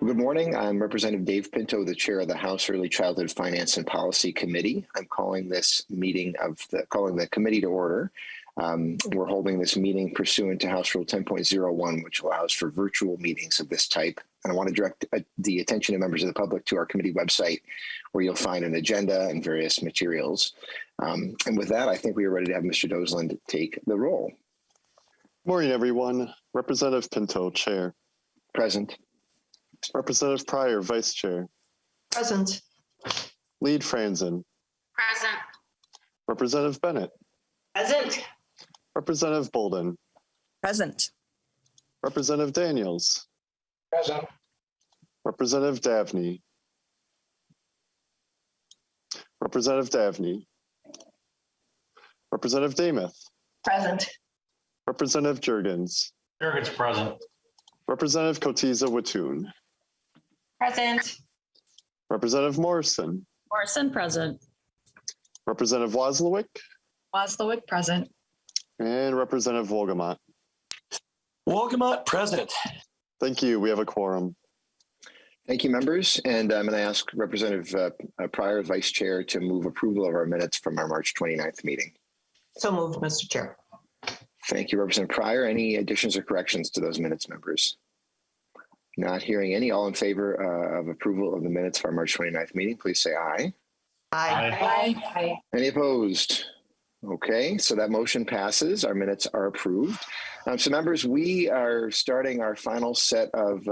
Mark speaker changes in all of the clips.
Speaker 1: Good morning. I'm Representative Dave Pinto, the chair of the House Early Childhood Finance and Policy Committee. I'm calling this meeting calling the committee to order. We're holding this meeting pursuant to House Rule 10.01, which allows for virtual meetings of this type. And I want to direct the attention of members of the public to our committee website, where you'll find an agenda and various materials. And with that, I think we are ready to have Mr. Dosland take the roll.
Speaker 2: Morning, everyone. Representative Pinto, Chair.
Speaker 1: Present.
Speaker 2: Representative Pryor, Vice Chair.
Speaker 3: Present.
Speaker 2: Lead Franzen.
Speaker 4: Present.
Speaker 2: Representative Bennett.
Speaker 3: Present.
Speaker 2: Representative Bolden.
Speaker 5: Present.
Speaker 2: Representative Daniels.
Speaker 3: Present.
Speaker 2: Representative Davney. Representative Davney. Representative Damath.
Speaker 3: Present.
Speaker 2: Representative Jurgens.
Speaker 6: Jurgens present.
Speaker 2: Representative Cotiza-Watoon.
Speaker 4: Present.
Speaker 2: Representative Morrison.
Speaker 5: Morrison present.
Speaker 2: Representative Wozlowick.
Speaker 5: Wozlowick present.
Speaker 2: And Representative Wolgamott.
Speaker 6: Wolgamott present.
Speaker 2: Thank you. We have a quorum.
Speaker 1: Thank you, members. And I'm going to ask Representative Pryor, Vice Chair, to move approval of our minutes from our March 29th meeting.
Speaker 3: So moved, Mr. Chair.
Speaker 1: Thank you, Representative Pryor. Any additions or corrections to those minutes, members? Not hearing any. All in favor of approval of the minutes for our March 29th meeting, please say aye.
Speaker 3: Aye.
Speaker 1: Any opposed? Okay, so that motion passes. Our minutes are approved. So members, we are starting our final set of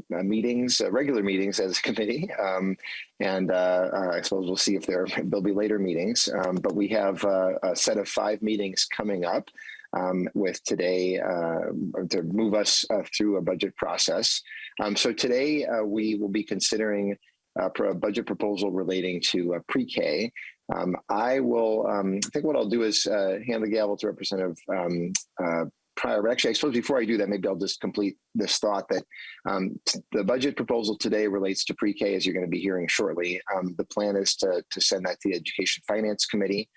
Speaker 1: meetings, regular meetings as a committee. I suppose we'll see if there'll be later meetings. But we have a set of 5 meetings coming up with today to move us through a budget process. So today we will be considering a budget proposal relating to pre-K. I think what I'll do is hand the gavel to Representative Pryor. But actually, I suppose before I do that, maybe I'll just complete this thought that the budget proposal today relates to pre-K, as you're going to be hearing shortly. The plan is to send that to the Education Finance Committee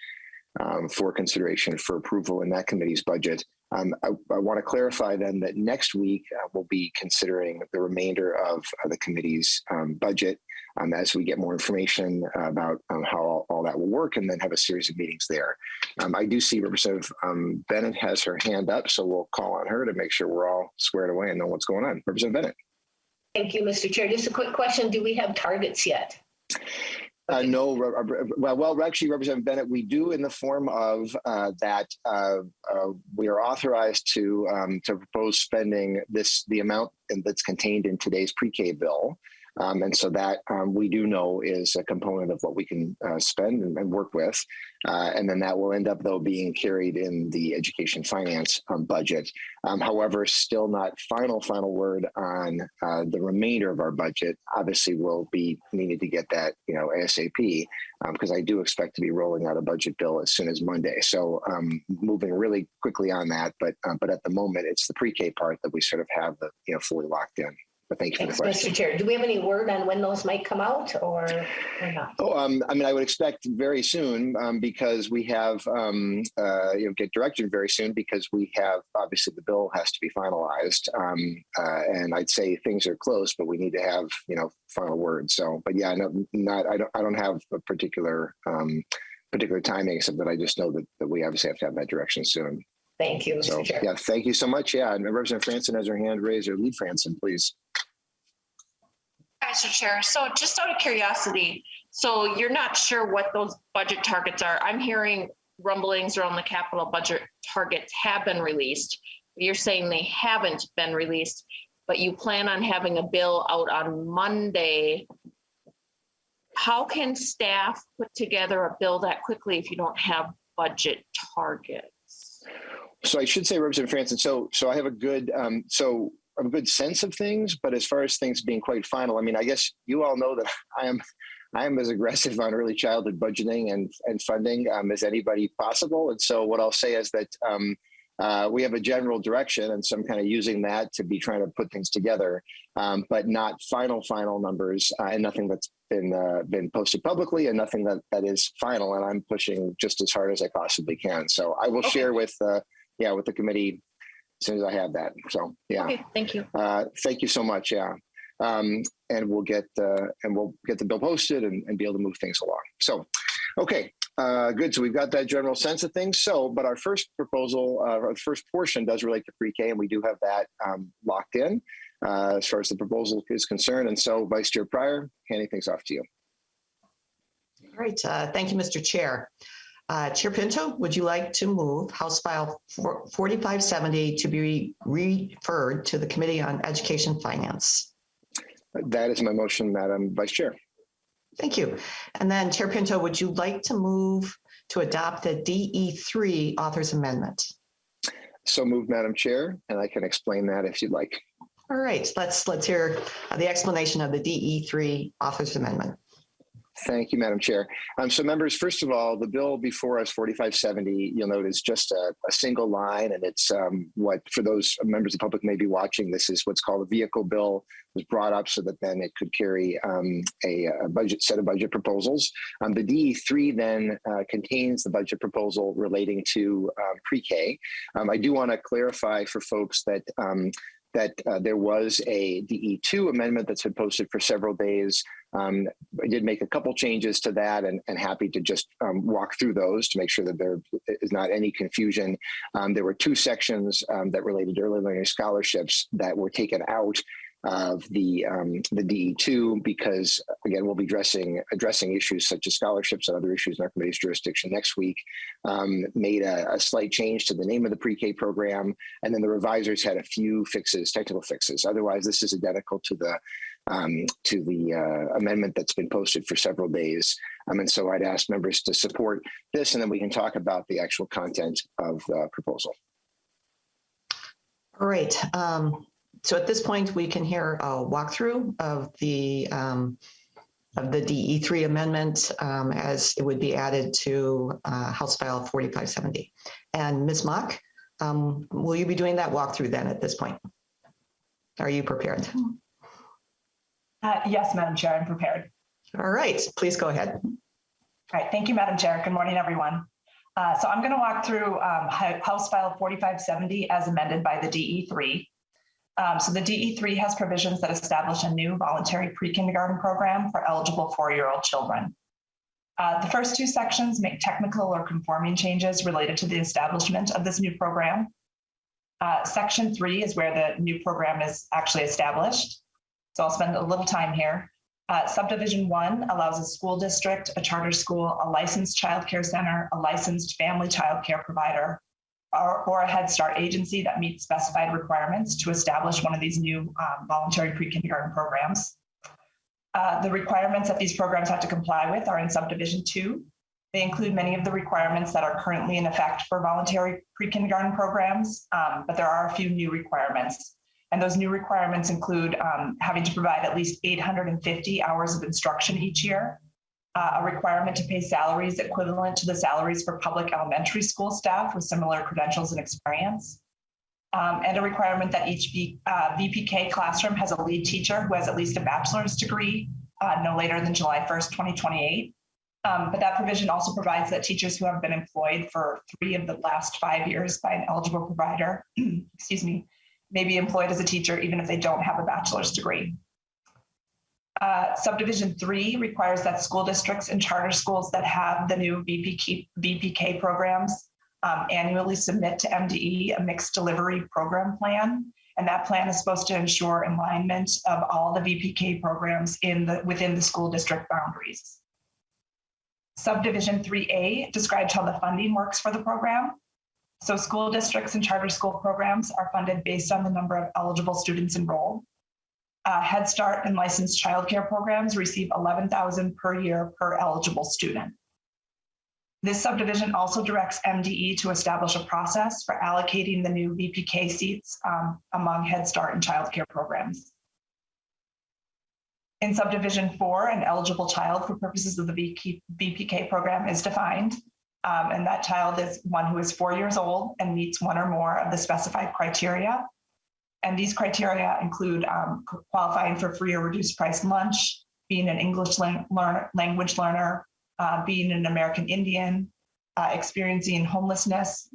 Speaker 1: for consideration for approval in that committee's budget. I want to clarify then that next week we'll be considering the remainder of the committee's budget as we get more information about how all that will work, and then have a series of meetings there. I do see Representative Bennett has her hand up, so we'll call on her to make sure we're all squared away and know what's going on. Representative Bennett.
Speaker 7: Thank you, Mr. Chair. Just a quick question. Do we have targets yet?
Speaker 1: No, well, actually, Representative Bennett, we do in the form of that we are authorized to propose spending the amount that's contained in today's pre-K bill. And so that we do know is a component of what we can spend and work with. And then that will end up, though, being carried in the education finance budget. However, still not final word on the remainder of our budget. Obviously, we'll be needing to get that, ASAP, because I do expect to be rolling out a budget bill as soon as Monday. So moving really quickly on that. But at the moment, it's the pre-K part that we sort of have fully locked in. But thank you for the question.
Speaker 7: Mr. Chair. Do we have any word on when those might come out or not?
Speaker 1: I would expect very soon because we have, get directed very soon because we have, obviously the bill has to be finalized. And I'd say things are close, but we need to have, final words. So, but yeah, I don't have a particular timing, except that I just know that we obviously have to have that direction soon.
Speaker 7: Thank you, Mr. Chair.
Speaker 1: Yeah, thank you so much. Yeah, and Representative Franzen has her hand raised, or Lead Franzen, please.
Speaker 4: Mr. Chair, so just out of curiosity, so you're not sure what those budget targets are. I'm hearing rumblings around the capital budget targets have been released. You're saying they haven't been released, but you plan on having a bill out on Monday. How can staff put together a bill that quickly if you don't have budget targets?
Speaker 1: So I should say, Representative Franzen, so I have a good sense of things, but as far as things being quite final, I guess you all know that I am as aggressive on early childhood budgeting and funding as anybody possible. And so what I'll say is that we have a general direction, and so I'm kind of using that to be trying to put things together, but not final numbers and nothing that's been posted publicly and nothing that is final. And I'm pushing just as hard as I possibly can. So I will share with the committee as soon as I have that. So, yeah.
Speaker 4: Okay, thank you.
Speaker 1: Thank you so much. Yeah. and we'll get the bill posted and be able to move things along. So, okay. Good. So we've got that general sense of things. So, but our first proposal, our first portion does relate to pre-K, and we do have that locked in as far as the proposal is concerned. And so, Vice Chair Pryor, handing things off to you.
Speaker 3: All right. Thank you, Mr. Chair. Chair Pinto, would you like to move House File 4570 to be referred to the Committee on Education Finance?
Speaker 1: That is my motion, Madam Vice Chair.
Speaker 3: Thank you. And then Chair Pinto, would you like to move to adopt the DE3 author's amendment?
Speaker 1: So moved, Madam Chair, and I can explain that if you'd like.
Speaker 3: All right, let's hear the explanation of the DE3 author's amendment.
Speaker 1: Thank you, Madam Chair. So members, first of all, the bill before us, 4570, you'll note is just a single line, and it's what, for those members of the public may be watching, this is what's called a vehicle bill. It was brought up so that then it could carry a set of budget proposals. The DE3 then contains the budget proposal relating to pre-K. I do want to clarify for folks that there was a DE2 amendment that's been posted for several days. I did make a couple changes to that and happy to just walk through those to make sure that there is not any confusion. There were two sections that related to early learning scholarships that were taken out of the DE2 because, again, we'll be addressing issues such as scholarships and other issues in our committee's jurisdiction next week. Made a slight change to the name of the pre-K program, and then the revisers had a few fixes, technical fixes. Otherwise, this is identical to the amendment that's been posted for several days. And so I'd ask members to support this, and then we can talk about the actual content of the proposal.
Speaker 3: All right. So at this point, we can hear a walkthrough of the DE3 amendment as it would be added to House File 4570. And Ms. Mock, will you be doing that walkthrough then at this point? Are you prepared?
Speaker 8: Yes, Madam Chair, I'm prepared.
Speaker 3: All right, please go ahead.
Speaker 8: All right, thank you, Madam Chair. Good morning, everyone. So I'm going to walk through House File 4570 as amended by the DE3. So the DE3 has provisions that establish a new voluntary pre-kindergarten program for eligible 4-year-old children. The first two sections make technical or conforming changes related to the establishment of this new program. Section 3 is where the new program is actually established. So I'll spend a little time here. Subdivision 1 allows a school district, a charter school, a licensed child care center, a licensed family child care provider, or a Head Start agency that meets specified requirements to establish one of these new voluntary pre-kindergarten programs. The requirements that these programs have to comply with are in Subdivision 2. They include many of the requirements that are currently in effect for voluntary pre-kindergarten programs, but there are a few new requirements. And those new requirements include having to provide at least 850 hours of instruction each year, a requirement to pay salaries equivalent to the salaries for public elementary school staff with similar credentials and experience, and a requirement that each VPK classroom has a lead teacher who has at least a bachelor's degree no later than July 1st, 2028. But that provision also provides that teachers who have been employed for 3 of the last 5 years by an eligible provider, excuse me, may be employed as a teacher even if they don't have a bachelor's degree. Subdivision 3 requires that school districts and charter schools that have the new VPK programs annually submit to MDE a mixed delivery program plan. And that plan is supposed to ensure alignment of all the VPK programs within the school district boundaries. Subdivision 3A describes how the funding works for the program. So school districts and charter school programs are funded based on the number of eligible students enrolled. Head Start and licensed childcare programs receive $11,000 per year per eligible student. This subdivision also directs MDE to establish a process for allocating the new VPK seats among Head Start and childcare programs. In Subdivision 4, an eligible child for purposes of the VPK program is defined. And that child is one who is 4 years old and meets one or more of the specified criteria. And these criteria include qualifying for free or reduced price lunch, being an English language learner, being an American Indian, experiencing homelessness,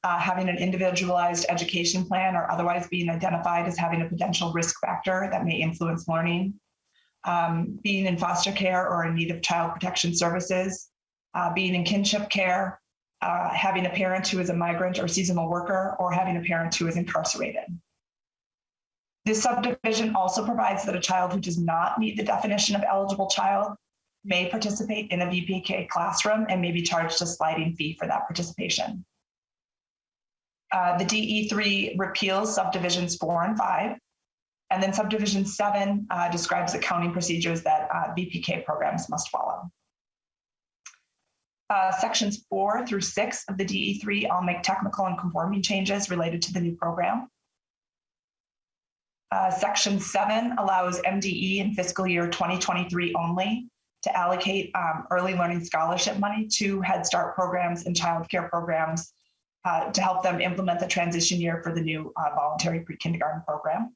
Speaker 8: having an individualized education plan or otherwise being identified as having a potential risk factor that may influence learning, being in foster care or in need of child protection services, being in kinship care, having a parent who is a migrant or seasonal worker, or having a parent who is incarcerated. This subdivision also provides that a child who does not meet the definition of eligible child may participate in a VPK classroom and may be charged a sliding fee for that participation. The DE3 repeals subdivisions 4 and 5, and then subdivision 7 describes accounting procedures that VPK programs must follow. Sections 4 through 6 of the DE3 all make technical and conforming changes related to the new program. Section 7 allows MDE in fiscal year 2023 only to allocate early learning scholarship money to Head Start programs and childcare programs to help them implement the transition year for the new voluntary pre-kindergarten program.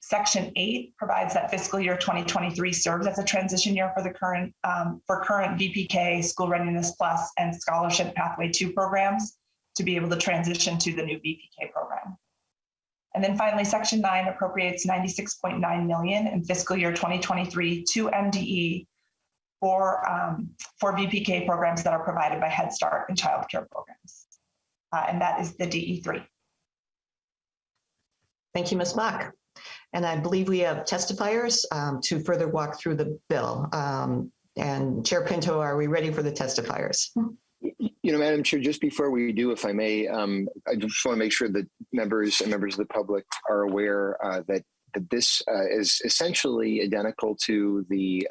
Speaker 8: Section 8 provides that fiscal year 2023 serves as a transition year for the current VPK, School Readiness Plus, and Scholarship Pathway 2 programs to be able to transition to the new VPK program. And then finally, Section 9 appropriates $96.9 million in fiscal year 2023 to MDE for VPK programs that are provided by Head Start and childcare programs. And that is the DE3.
Speaker 3: Thank you, Ms. Mock. And I believe we have testifiers to further walk through the bill. And Chair Pinto, are we ready for the testifiers?
Speaker 1: You know, Madam Chair, just before we do, if I may, I just want to make sure that members and members of the public are aware that this is essentially identical to the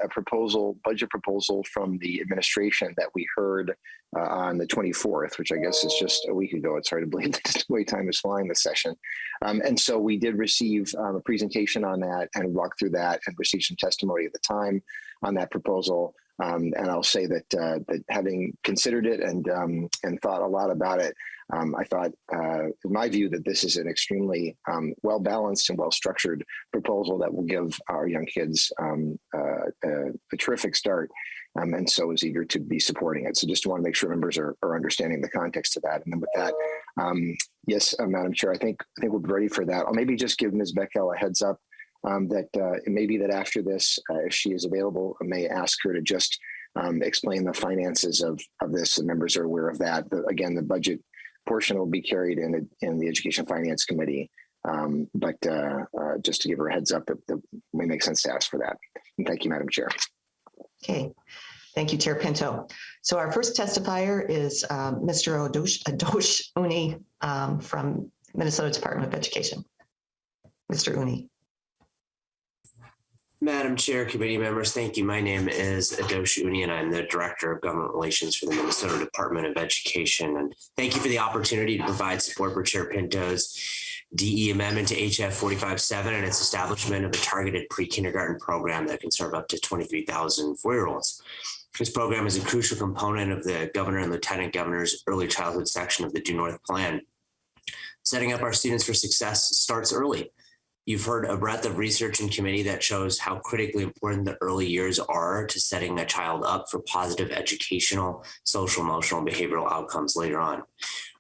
Speaker 1: budget proposal from the administration that we heard on the 24th, which I guess is just a week ago. It's hard to believe the way time is flying this session. And so we did receive a presentation on that and walk through that and receive some testimony at the time on that proposal. And I'll say that that having considered it and thought a lot about it, I thought, in my view, that this is an extremely well-balanced and well-structured proposal that will give our young kids a terrific start, and so is eager to be supporting it. So just want to make sure members are understanding the context of that. And then with that, yes, Madam Chair, I think we'll be ready for that. I'll maybe just give Ms. Beckel a heads up that it may be that after this, if she is available, I may ask her to just explain the finances of this. The members are aware of that. Again, the budget portion will be carried in the Education Finance Committee, but just to give her a heads up, that may make sense to ask for that. And thank you, Madam Chair.
Speaker 3: Okay, thank you, Chair Pinto. So our first testifier is Mr. Adosh Uni from Minnesota Department of Education. Mr. Uni.
Speaker 9: Madam Chair, committee members, thank you. My name is Adosh Uni, and I'm the Director of Government Relations for the Minnesota Department of Education. And thank you for the opportunity to provide support for Chair Pinto's DE amendment to HF 45-7 and its establishment of a targeted pre-kindergarten program that can serve up to 23,000 4-year-olds. This program is a crucial component of the Governor and Lieutenant Governor's early childhood section of the Due North Plan. Setting up our students for success starts early. You've heard a breadth of research in committee that shows how critically important the early years are to setting a child up for positive educational, social, emotional, and behavioral outcomes later on.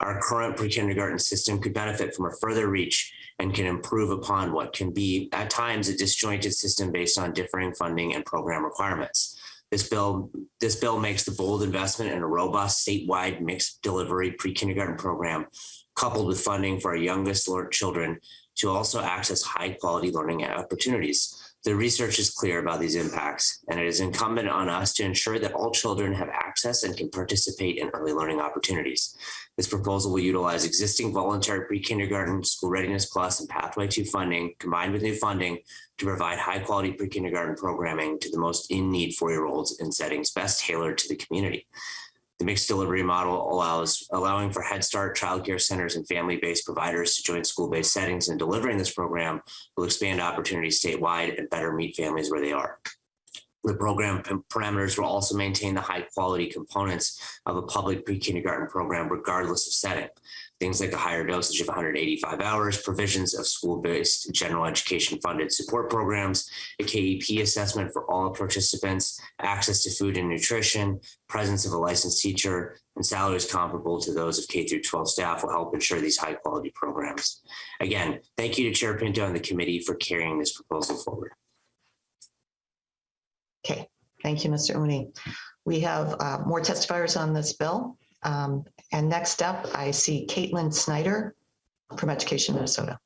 Speaker 9: Our current pre-kindergarten system could benefit from a further reach and can improve upon what can be, at times, a disjointed system based on differing funding and program requirements. This bill makes the bold investment in a robust statewide mixed delivery pre-kindergarten program, coupled with funding for our youngest children to also access high quality learning opportunities. The research is clear about these impacts, and it is incumbent on us to ensure that all children have access and can participate in early learning opportunities. This proposal will utilize existing voluntary pre-kindergarten, School Readiness Plus, and Pathway 2 funding, combined with new funding, to provide high quality pre-kindergarten programming to the most in-need 4-year-olds in settings best tailored to the community. The mixed delivery model allowing for Head Start, childcare centers, and family-based providers to join school-based settings in delivering this program will expand opportunities statewide and better meet families where they are. The program parameters will also maintain the high-quality components of a public pre-kindergarten program regardless of setting. things like a higher dosage of 185 hours, provisions of school-based general education funded support programs, a KEP assessment for all participants, access to food and nutrition, presence of a licensed teacher, and salaries comparable to those of K through 12 staff will help ensure these high quality programs. Again, thank you to Chair Pinto and the committee for carrying this proposal forward.
Speaker 3: Okay, thank you, Mr. Uni. We have more testifiers on this bill. And next up, I see Caitlin Snyder from Education Minnesota.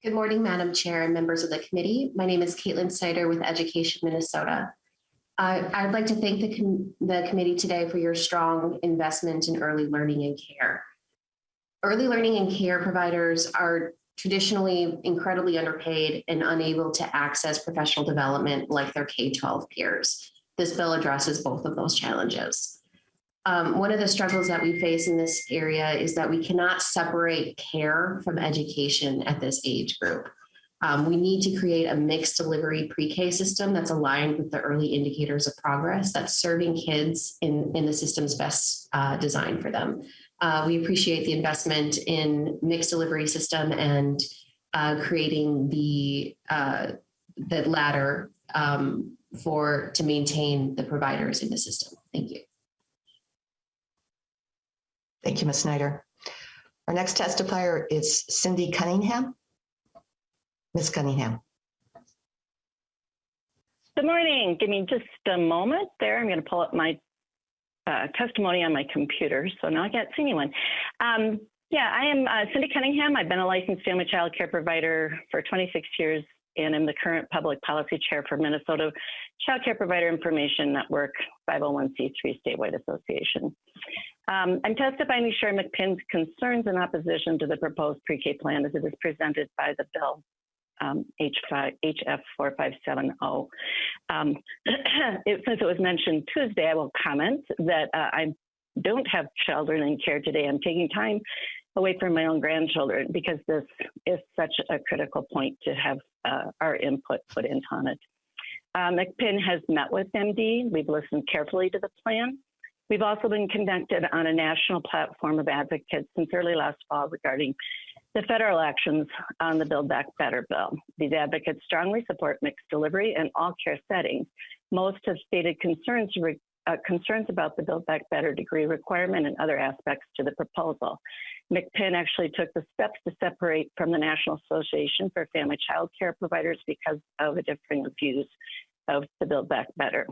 Speaker 10: Good morning, Madam Chair and members of the committee. My name is Caitlin Snyder with Education Minnesota. I'd like to thank the committee today for your strong investment in early learning and care. Early learning and care providers are traditionally incredibly underpaid and unable to access professional development like their K-12 peers. This bill addresses both of those challenges. One of the struggles that we face in this area is that we cannot separate care from education at this age group. We need to create a mixed delivery pre-K system that's aligned with the early indicators of progress that's serving kids in the system's best design for them. We appreciate the investment in mixed delivery system and creating the ladder to maintain the providers in the system. Thank you.
Speaker 3: Thank you, Ms. Snyder. Our next testifier is Cindy Cunningham. Ms. Cunningham.
Speaker 11: Good morning. Give me just a moment there. I'm going to pull up my testimony on my computer, so now I can't see anyone. Yeah, I am Cindy Cunningham. I've been a licensed family child care provider for 26 years, and I'm the current public policy chair for Minnesota Child Care Provider Information Network, 501c3 statewide association. I'm testifying to share McPinn's concerns in opposition to the proposed pre-K plan as it is presented by the bill. HF 4570. Since it was mentioned Tuesday, I will comment that I don't have children in care today. I'm taking time away from my own grandchildren because this is such a critical point to have our input put into on it. McPinn has met with MD. We've listened carefully to the plan. We've also been connected on a national platform of advocates since early last fall regarding the federal actions on the Build Back Better bill. These advocates strongly support mixed delivery in all care settings. Most have stated concerns about the Build Back Better degree requirement and other aspects to the proposal. McPinn actually took the steps to separate from the National Association for Family Child Care Providers because of the differing views of the Build Back Better.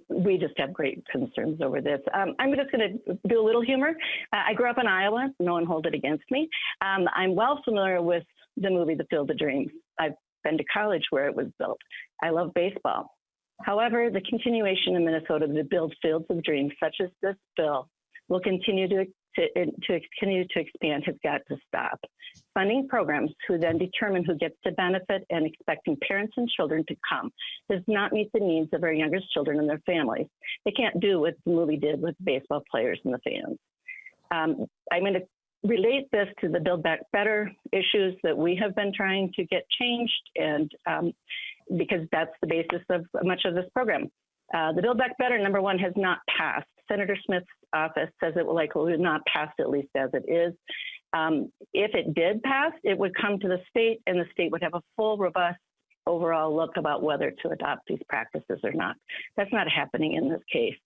Speaker 11: We just have great concerns over this. I'm just going to do a little humor. I grew up in Iowa. No one hold it against me. I'm well familiar with the movie The Field of Dreams. I've been to college where it was built. I love baseball. However, the continuation in Minnesota to build fields of dreams, such as this bill, will continue to expand has got to stop. Funding programs who then determine who gets to benefit and expecting parents and children to come does not meet the needs of our youngest children and their families. They can't do what the movie did with baseball players and the fans. I'm going to relate this to the Build Back Better issues that we have been trying to get changed, and because that's the basis of much of this program. The Build Back Better, number one, has not passed. Senator Smith's office says it will likely not pass, at least as it is. If it did pass, it would come to the state, and the state would have a full, robust overall look about whether to adopt these practices or not. That's not happening in this case.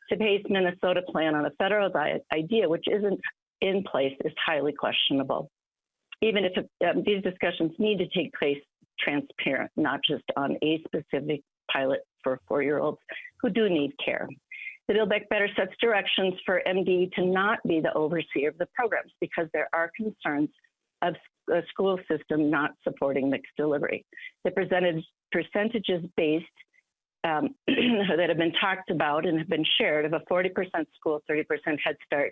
Speaker 11: To base Minnesota plan on a federal idea, which isn't in place, is highly questionable. Even if these discussions need to take place transparent, not just on a specific pilot for 4-year-olds who do need care. The Build Back Better sets directions for MD to not be the overseer of the programs because there are concerns of a school system not supporting mixed delivery. The percentages based that have been talked about and have been shared of a 40% school, 30% Head Start,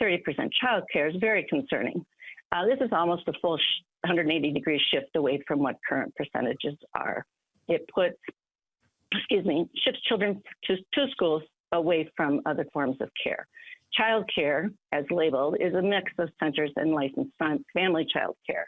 Speaker 11: 30% childcare is very concerning. This is almost a full 180-degree shift away from what current percentages are. It puts, shifts children to schools away from other forms of care. Child care, as labeled, is a mix of centers and licensed family child care.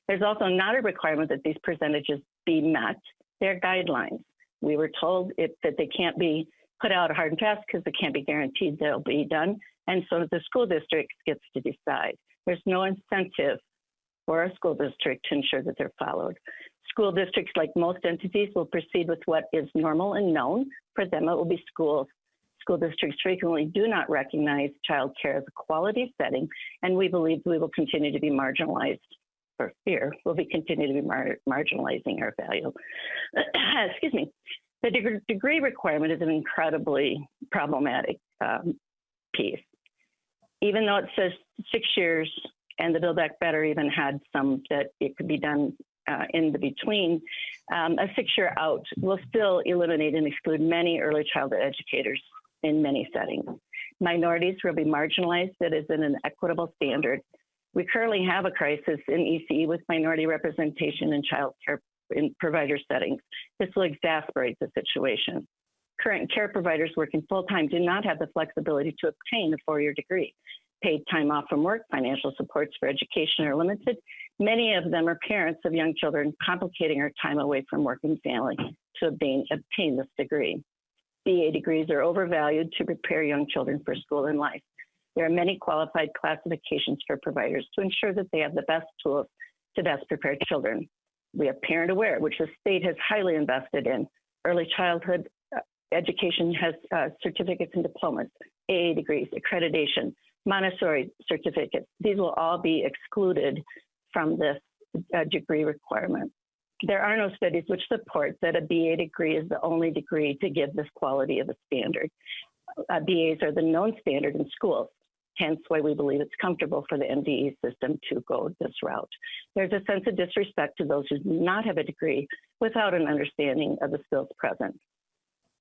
Speaker 11: There's also not a requirement that these percentages be met. They're guidelines. We were told that they can't be put out hard and fast because they can't be guaranteed they'll be done. And so the school district gets to decide. There's no incentive for a school district to ensure that they're followed. School districts, like most entities, will proceed with what is normal and known. For them, it will be schools. School districts frequently do not recognize childcare as a quality setting, and we believe we will continue to be marginalized, or fear will be continue to be marginalizing our value. Excuse me. The degree requirement is an incredibly problematic piece. Even though it says 6 years, and the Build Back Better even had some that it could be done in the between, a 6-year out will still eliminate and exclude many early childhood educators in many settings. Minorities will be marginalized that is in an equitable standard. We currently have a crisis in ECE with minority representation in child care in provider settings. This will exacerbate the situation. Current care providers working full-time do not have the flexibility to obtain a 4-year degree. Paid time off from work, financial supports for education are limited. Many of them are parents of young children, complicating our time away from work and family to obtain this degree. BA degrees are overvalued to prepare young children for school and life. There are many qualified classifications for providers to ensure that they have the best tools to best prepare children. We have Parent Aware, which the state has highly invested in. Early childhood education has certificates and diplomas, AA degrees, accreditation, Montessori certificates. These will all be excluded from this degree requirement. There are no studies which support that a BA degree is the only degree to give this quality of a standard. BAs are the known standard in schools, hence why we believe it's comfortable for the MDE system to go this route. There's a sense of disrespect to those who do not have a degree without an understanding of the skills present.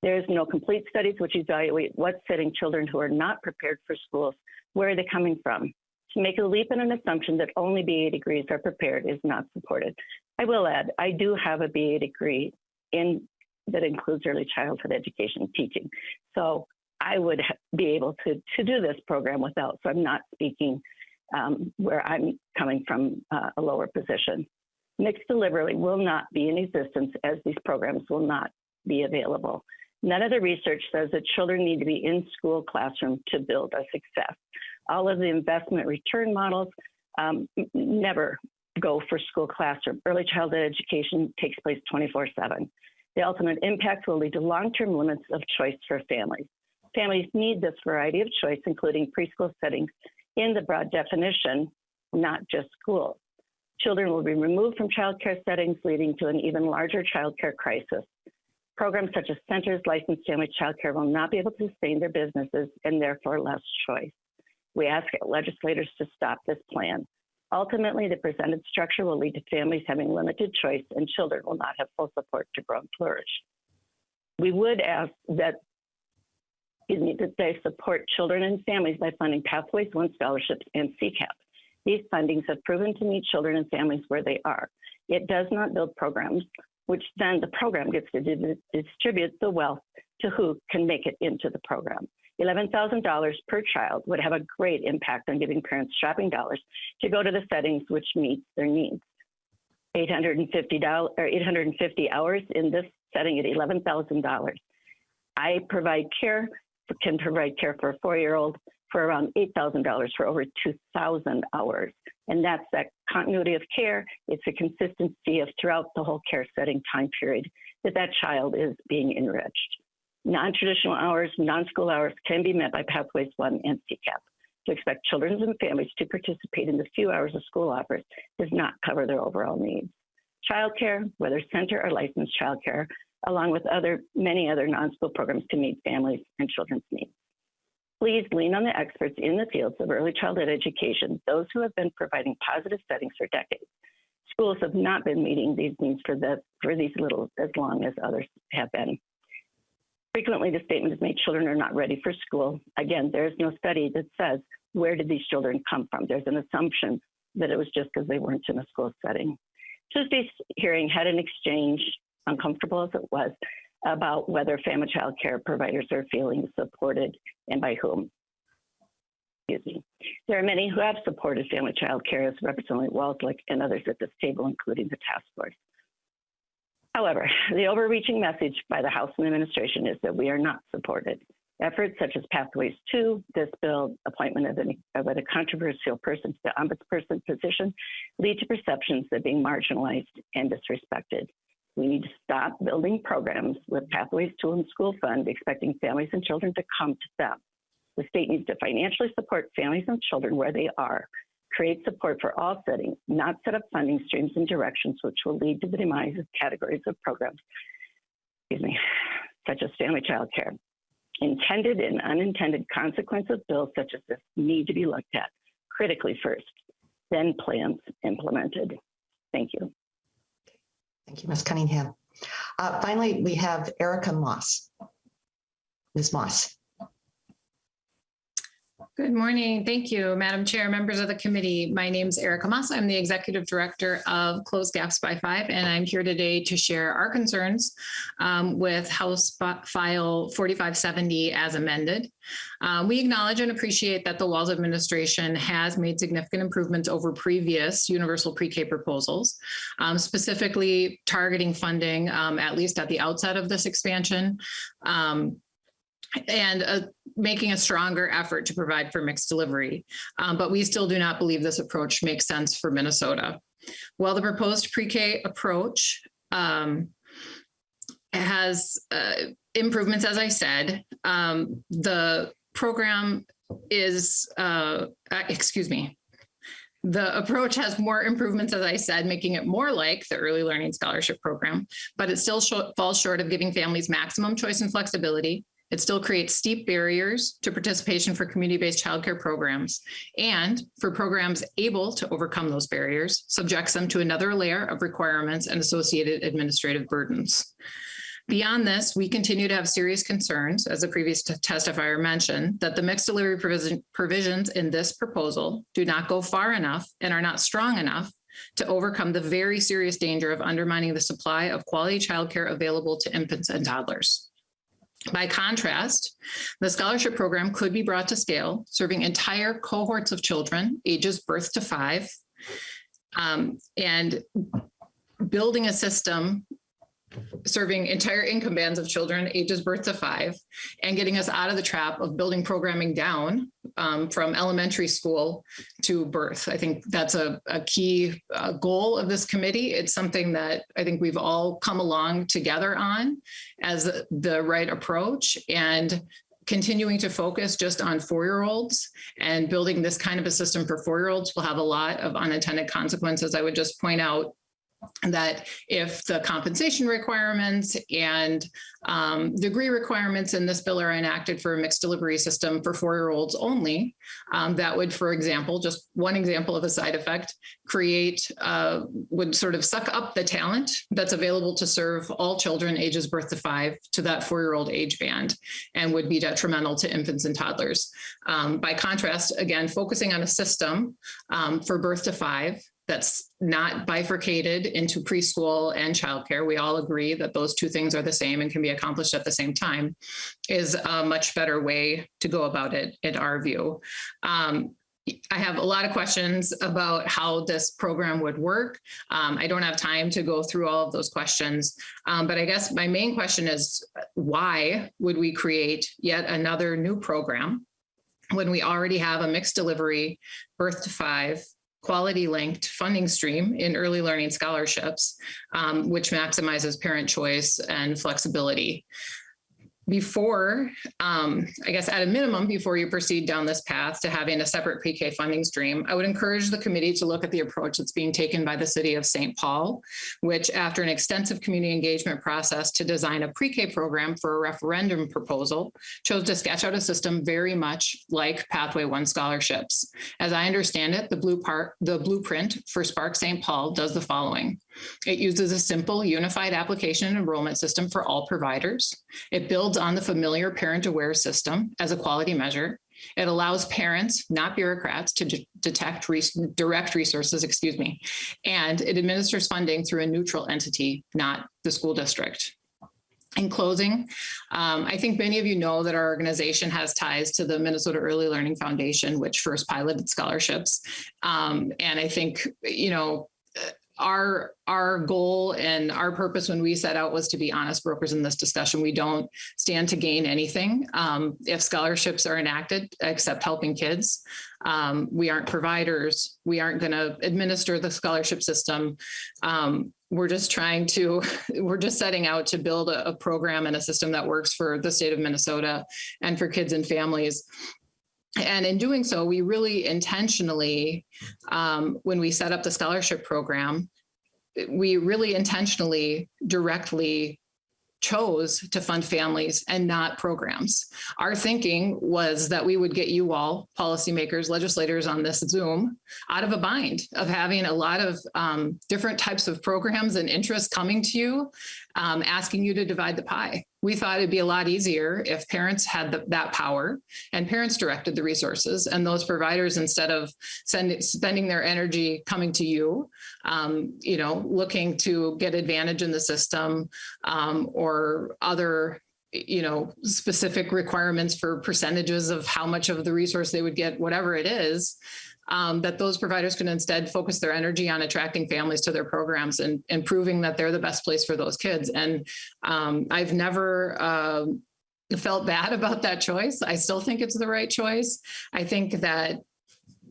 Speaker 11: There is no complete studies which evaluate what's setting children who are not prepared for schools, where are they coming from? To make a leap in an assumption that only BA degrees are prepared is not supported. I will add, I do have a BA degree that includes early childhood education teaching. So I would be able to do this program without, so I'm not speaking where I'm coming from a lower position. Mixed delivery will not be in existence as these programs will not be available. None of the research says that children need to be in school classroom to build a success. All of the investment return models never go for school classroom. Early childhood education takes place 24/7. The ultimate impact will lead to long-term limits of choice for families. Families need this variety of choice, including preschool settings in the broad definition, not just schools. Children will be removed from childcare settings, leading to an even larger childcare crisis. Programs such as centers, licensed family childcare will not be able to sustain their businesses and therefore less choice. We ask legislators to stop this plan. Ultimately, the presented structure will lead to families having limited choice and children will not have full support to grow and flourish. We would ask that they support children and families by funding Pathways 1 scholarships and CCAP. These fundings have proven to meet children and families where they are. It does not build programs, which then the program gets to distribute the wealth to who can make it into the program. $11,000 per child would have a great impact on giving parents shopping dollars to go to the settings which meet their needs. $850 hours in this setting at $11,000. I can provide care for a 4-year-old for around $8,000 for over 2,000 hours. And that's that continuity of care. It's a consistency of throughout the whole care setting time period that child is being enriched. Non-traditional hours, non-school hours can be met by Pathways 1 and CCAP. To expect children and families to participate in the few hours of school offers does not cover their overall needs. Childcare, whether center or licensed childcare, along with many other non-school programs to meet families and children's needs. Please lean on the experts in the fields of early childhood education, those who have been providing positive settings for decades. Schools have not been meeting these needs for these little as long as others have been. Frequently, the statement is made, children are not ready for school. Again, there is no study that says, where did these children come from? There's an assumption that it was just because they weren't in a school setting. Tuesday's hearing had an exchange, uncomfortable as it was, about whether family child care providers are feeling supported and by whom. Excuse me. There are many who have supported family child care, as Representative Walslick and others at this table, including the task force. However, the overreaching message by the House and administration is that we are not supported. Efforts such as Pathways 2, this bill, appointment of a controversial person to the ombudsperson position, lead to perceptions that being marginalized and disrespected. We need to stop building programs with Pathways 2 and School Fund, expecting families and children to come to them. The state needs to financially support families and children where they are, create support for all settings, not set up funding streams and directions which will lead to the demise of categories of programs, such as family child care. Intended and unintended consequences of bills such as this need to be looked at critically first, then plans implemented. Thank you.
Speaker 3: Thank you, Ms. Cunningham. Finally, we have Erica Moss. Ms. Moss.
Speaker 12: Good morning. Thank you, Madam Chair, members of the committee. My name is Erica Moss. I'm the Executive Director of Close Gaps by 5, and I'm here today to share our concerns with House File 4570 as amended. We acknowledge and appreciate that the Walz administration has made significant improvements over previous universal pre-K proposals, specifically targeting funding, at least at the outset of this expansion, and making a stronger effort to provide for mixed delivery. But we still do not believe this approach makes sense for Minnesota. While the proposed pre-K approach has improvements, as I said, the program is, the approach has more improvements, as I said, making it more like the Early Learning Scholarship Program, but it still falls short of giving families maximum choice and flexibility. It still creates steep barriers to participation for community-based childcare programs, and for programs able to overcome those barriers, subjects them to another layer of requirements and associated administrative burdens. Beyond this, we continue to have serious concerns, as the previous testifier mentioned, that the mixed delivery provisions in this proposal do not go far enough and are not strong enough to overcome the very serious danger of undermining the supply of quality childcare available to infants and toddlers. By contrast, the scholarship program could be brought to scale, serving entire cohorts of children, ages birth to 5, and building a system serving entire income bands of children, ages birth to 5, and getting us out of the trap of building programming down from elementary school to birth. I think that's a key goal of this committee. It's something that I think we've all come along together on as the right approach, and continuing to focus just on 4-year-olds and building this kind of a system for 4-year-olds will have a lot of unintended consequences. I would just point out that if the compensation requirements and degree requirements in this bill are enacted for a mixed delivery system for 4-year-olds only, that would, for example, just one example of a side effect, would sort of suck up the talent that's available to serve all children ages birth to 5 to that 4-year-old age band, and would be detrimental to infants and toddlers. By contrast, again, focusing on a system for birth to 5 that's not bifurcated into preschool and childcare, we all agree that those two things are the same and can be accomplished at the same time, is a much better way to go about it, in our view. I have a lot of questions about how this program would work. I don't have time to go through all of those questions, but I guess my main question is, why would we create yet another new program when we already have a mixed delivery, birth to 5, quality linked funding stream in early learning scholarships, which maximizes parent choice and flexibility? Before, I guess at a minimum, before you proceed down this path to having a separate pre-K funding stream, I would encourage the committee to look at the approach that's being taken by the city of St. Paul, which, after an extensive community engagement process to design a pre-K program for a referendum proposal, chose to sketch out a system very much like Pathway 1 scholarships. As I understand it, the blueprint for Spark St. Paul does the following. It uses a simple unified application and enrollment system for all providers. It builds on the familiar parent-aware system as a quality measure. It allows parents, not bureaucrats, to direct resources, and it administers funding through a neutral entity, not the school district. In closing, I think many of you know that our organization has ties to the Minnesota Early Learning Foundation, which first piloted scholarships. And I think, our goal and our purpose when we set out was to be honest brokers in this discussion. We don't stand to gain anything if scholarships are enacted, except helping kids. We aren't providers. We aren't going to administer the scholarship system. We're just setting out to build a program and a system that works for the state of Minnesota and for kids and families. And in doing so, we really intentionally, when we set up the scholarship program, we really intentionally directly chose to fund families and not programs. Our thinking was that we would get you all, policymakers, legislators on this Zoom, out of a bind of having a lot of different types of programs and interests coming to you, asking you to divide the pie. We thought it'd be a lot easier if parents had that power and parents directed the resources, and those providers, instead of spending their energy coming to you, looking to get advantage in the system or other specific requirements for percentages of how much of the resource they would get, whatever it is, that those providers can instead focus their energy on attracting families to their programs and proving that they're the best place for those kids. And I've never felt bad about that choice. I still think it's the right choice. I think that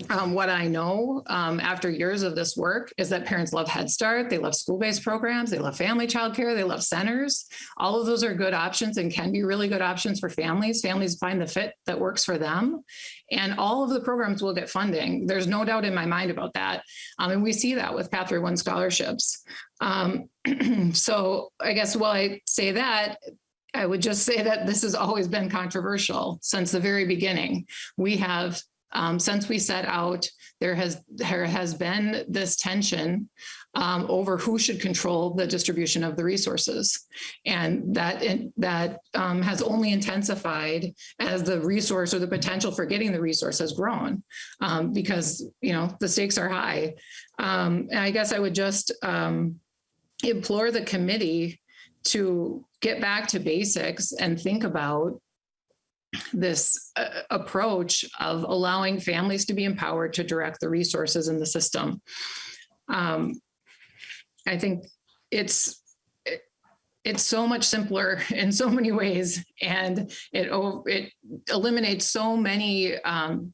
Speaker 12: what I know after years of this work is that parents love Head Start, they love school-based programs, they love family childcare, they love centers. All of those are good options and can be really good options for families. Families find the fit that works for them. And all of the programs will get funding. There's no doubt in my mind about that. And we see that with Pathway 1 scholarships. So I guess while I say that, I would just say that this has always been controversial since the very beginning. We have since we set out, there has been this tension over who should control the distribution of the resources, and that has only intensified as the resource or the potential for getting the resource has grown, because the stakes are high. And I guess I would just implore the committee to get back to basics and think about this approach of allowing families to be empowered to direct the resources in the system. I think it's so much simpler in so many ways, and it eliminates so many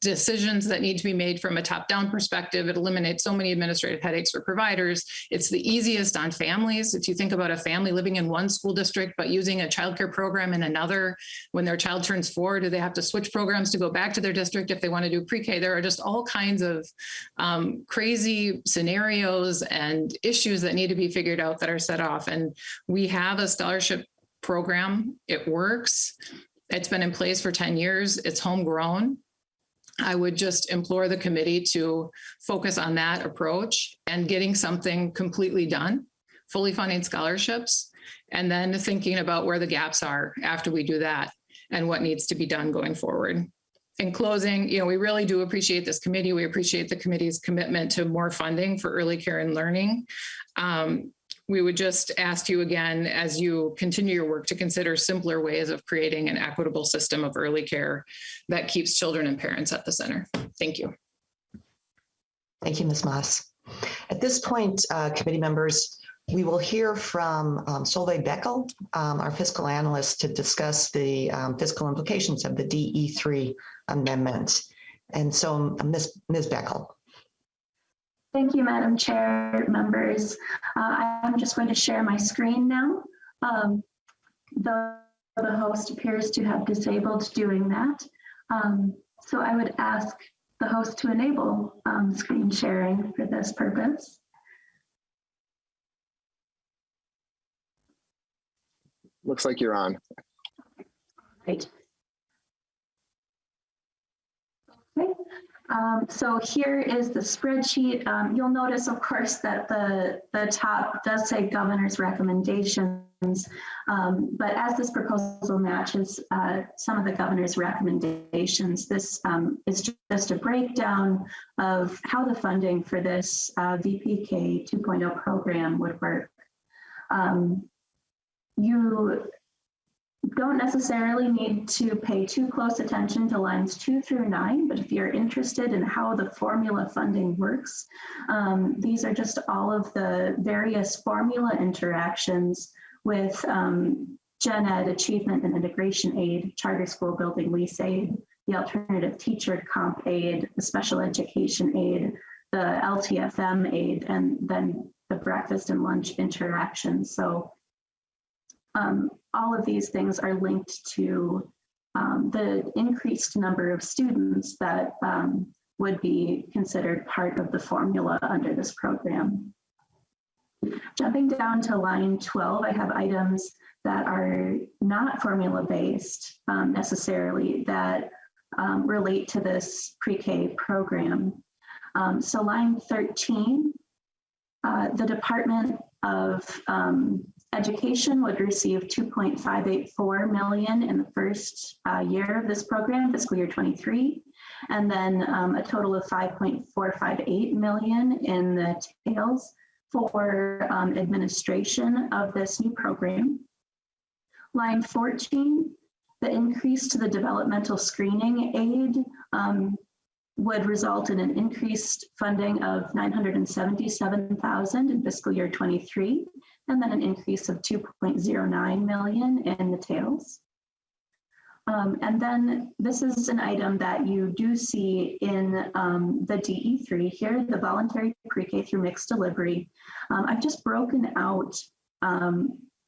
Speaker 12: decisions that need to be made from a top-down perspective. It eliminates so many administrative headaches for providers. It's the easiest on families. If you think about a family living in one school district but using a childcare program in another, when their child turns 4, do they have to switch programs to go back to their district if they want to do pre-K? There are just all kinds of crazy scenarios and issues that need to be figured out that are set off. And we have a scholarship program. It works. It's been in place for 10 years. It's homegrown. I would just implore the committee to focus on that approach and getting something completely done, fully funding scholarships, and then thinking about where the gaps are after we do that and what needs to be done going forward. In closing, we really do appreciate this committee. We appreciate the committee's commitment to more funding for early care and learning. We would just ask you again, as you continue your work, to consider simpler ways of creating an equitable system of early care that keeps children and parents at the center. Thank you.
Speaker 3: Thank you, Ms. Moss. At this point, committee members, we will hear from Solveig Beckel, our fiscal analyst, to discuss the fiscal implications of the DE3 amendment. And so, Ms. Beckel.
Speaker 13: Thank you, Madam Chair, members. I'm just going to share my screen now. The host appears to have disabled doing that. So I would ask the host to enable screen sharing for this purpose.
Speaker 1: Looks like you're on.
Speaker 13: Great. Okay. So here is the spreadsheet. You'll notice, of course, that the top does say governor's recommendations, but as this proposal matches some of the governor's recommendations, this is just a breakdown of how the funding for this VPK 2.0 program would work. don't necessarily need to pay too close attention to lines 2 through 9, but if you're interested in how the formula funding works, these are just all of the various formula interactions with Gen Ed, Achievement and Integration Aid, Charter School Building Lease Aid, the Alternative Teacher Comp Aid, the Special Education Aid, the LTFM aid, and then the breakfast and lunch interactions. So all of these things are linked to the increased number of students that would be considered part of the formula under this program. Jumping down to line 12, I have items that are not formula-based necessarily that relate to this pre-K program. So line 13, the Department of Education would receive $2.584 million in the first year of this program, fiscal year 23, and then a total of $5.458 million in the tails for administration of this new program. Line 14, the increase to the developmental screening aid would result in an increased funding of $977,000 in fiscal year 23, and then an increase of $2.09 million in the tails. And then this is an item that you do see in the DE3 here, the voluntary pre-K through mixed delivery. I've just broken out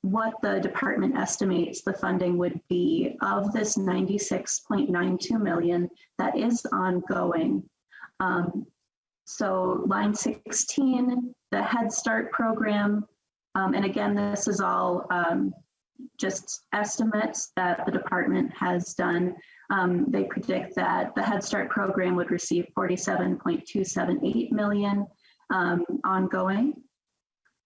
Speaker 13: what the department estimates the funding would be of this $96.92 million that is ongoing. So line 16, the Head Start program, and again, this is all just estimates that the department has done. They predict that the Head Start program would receive $47.278 million ongoing.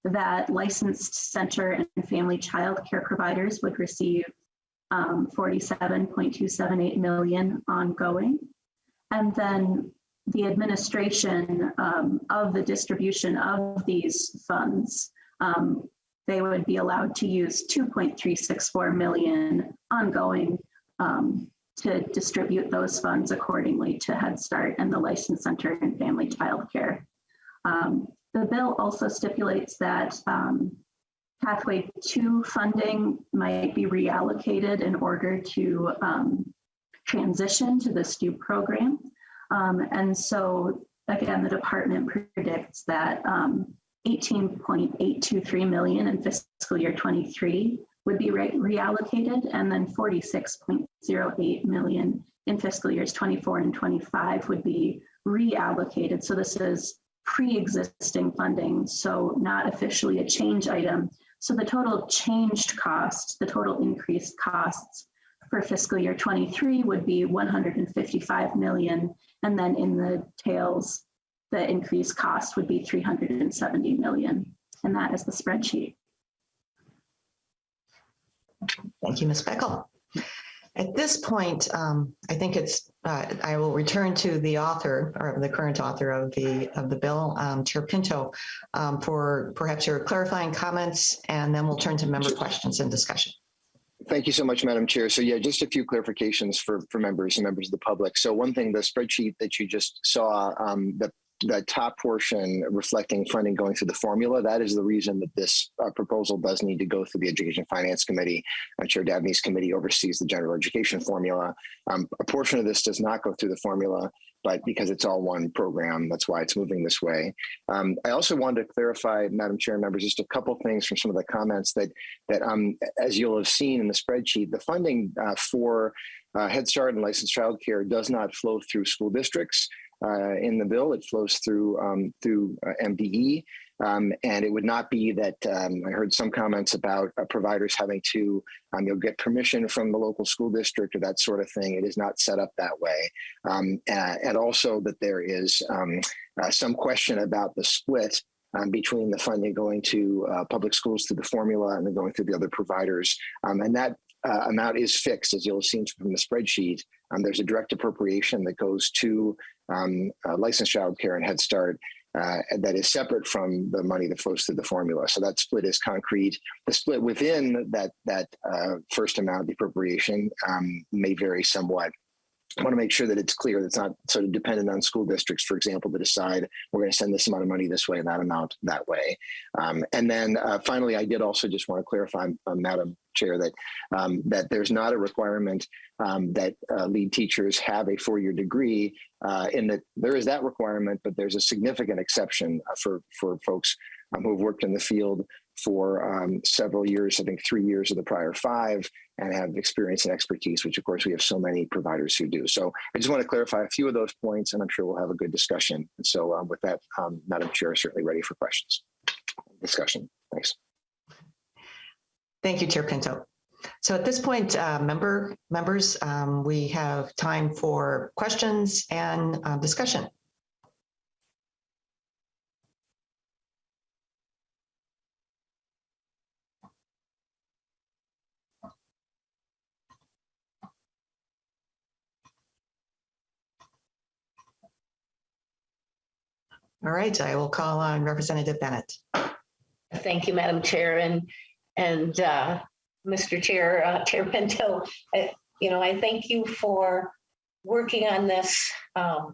Speaker 13: That licensed center and family child care providers would receive $47.278 million ongoing. And then the administration of the distribution of these funds, they would be allowed to use $2.364 million ongoing to distribute those funds accordingly to Head Start and the licensed center and family child care. The bill also stipulates that Pathway 2 funding might be reallocated in order to transition to this new program. And so, again, the department predicts that $18.823 million in fiscal year 23 would be reallocated, and then $46.08 million in fiscal years 24 and 25 would be reallocated. So this is pre-existing funding, so not officially a change item. So the total changed cost, the total increased costs for fiscal year 23 would be $155 million. And then in the tails, the increased cost would be $370 million. And that is the spreadsheet.
Speaker 3: Thank you, Ms. Beckel. At this point, I think it's, I will return to the author, or the current author of the bill, Chair Pinto, for perhaps your clarifying comments, and then we'll turn to member questions and discussion.
Speaker 1: Thank you so much, Madam Chair. So yeah, just a few clarifications for members and members of the public. So one thing, the spreadsheet that you just saw, the top portion reflecting funding going through the formula, that is the reason that this proposal does need to go through the Education Finance Committee. Chair Dabney's committee oversees the general education formula. A portion of this does not go through the formula, but because it's all one program, that's why it's moving this way. I also wanted to clarify, Madam Chair and members, just a couple things from some of the comments that as you'll have seen in the spreadsheet, the funding for Head Start and licensed childcare does not flow through school districts. In the bill, it flows through MDE, and it would not be that I heard some comments about providers having to get permission from the local school district or that sort of thing. It is not set up that way, and also that there is some question about the split between the funding going to public schools through the formula and then going through the other providers, and that amount is fixed, as you'll have seen from the spreadsheet. There's a direct appropriation that goes to licensed childcare and Head Start, that is separate from the money that flows through the formula. So that split is concrete. The split within that first amount, the appropriation, may vary somewhat. I want to make sure that it's clear that it's not sort of dependent on school districts, for example, to decide we're going to send this amount of money this way and that amount that way. And then finally, I did also just want to clarify, Madam Chair, that that there's not a requirement that lead teachers have a 4-year degree, in that there is that requirement, but there's a significant exception for folks who have worked in the field for several years, I think 3 years of the prior 5, and have experience and expertise, which of course we have so many providers who do. So I just want to clarify a few of those points, and I'm sure we'll have a good discussion. And so with that, Madam Chair, certainly ready for questions, discussion. Thanks.
Speaker 3: Thank you, Chair Pinto. So at this point, members, we have time for questions and discussion. All right, I will call on Representative Bennett.
Speaker 7: Thank you, Madam Chair, and Mr. Chair, Chair Pinto. I thank you for working on this. I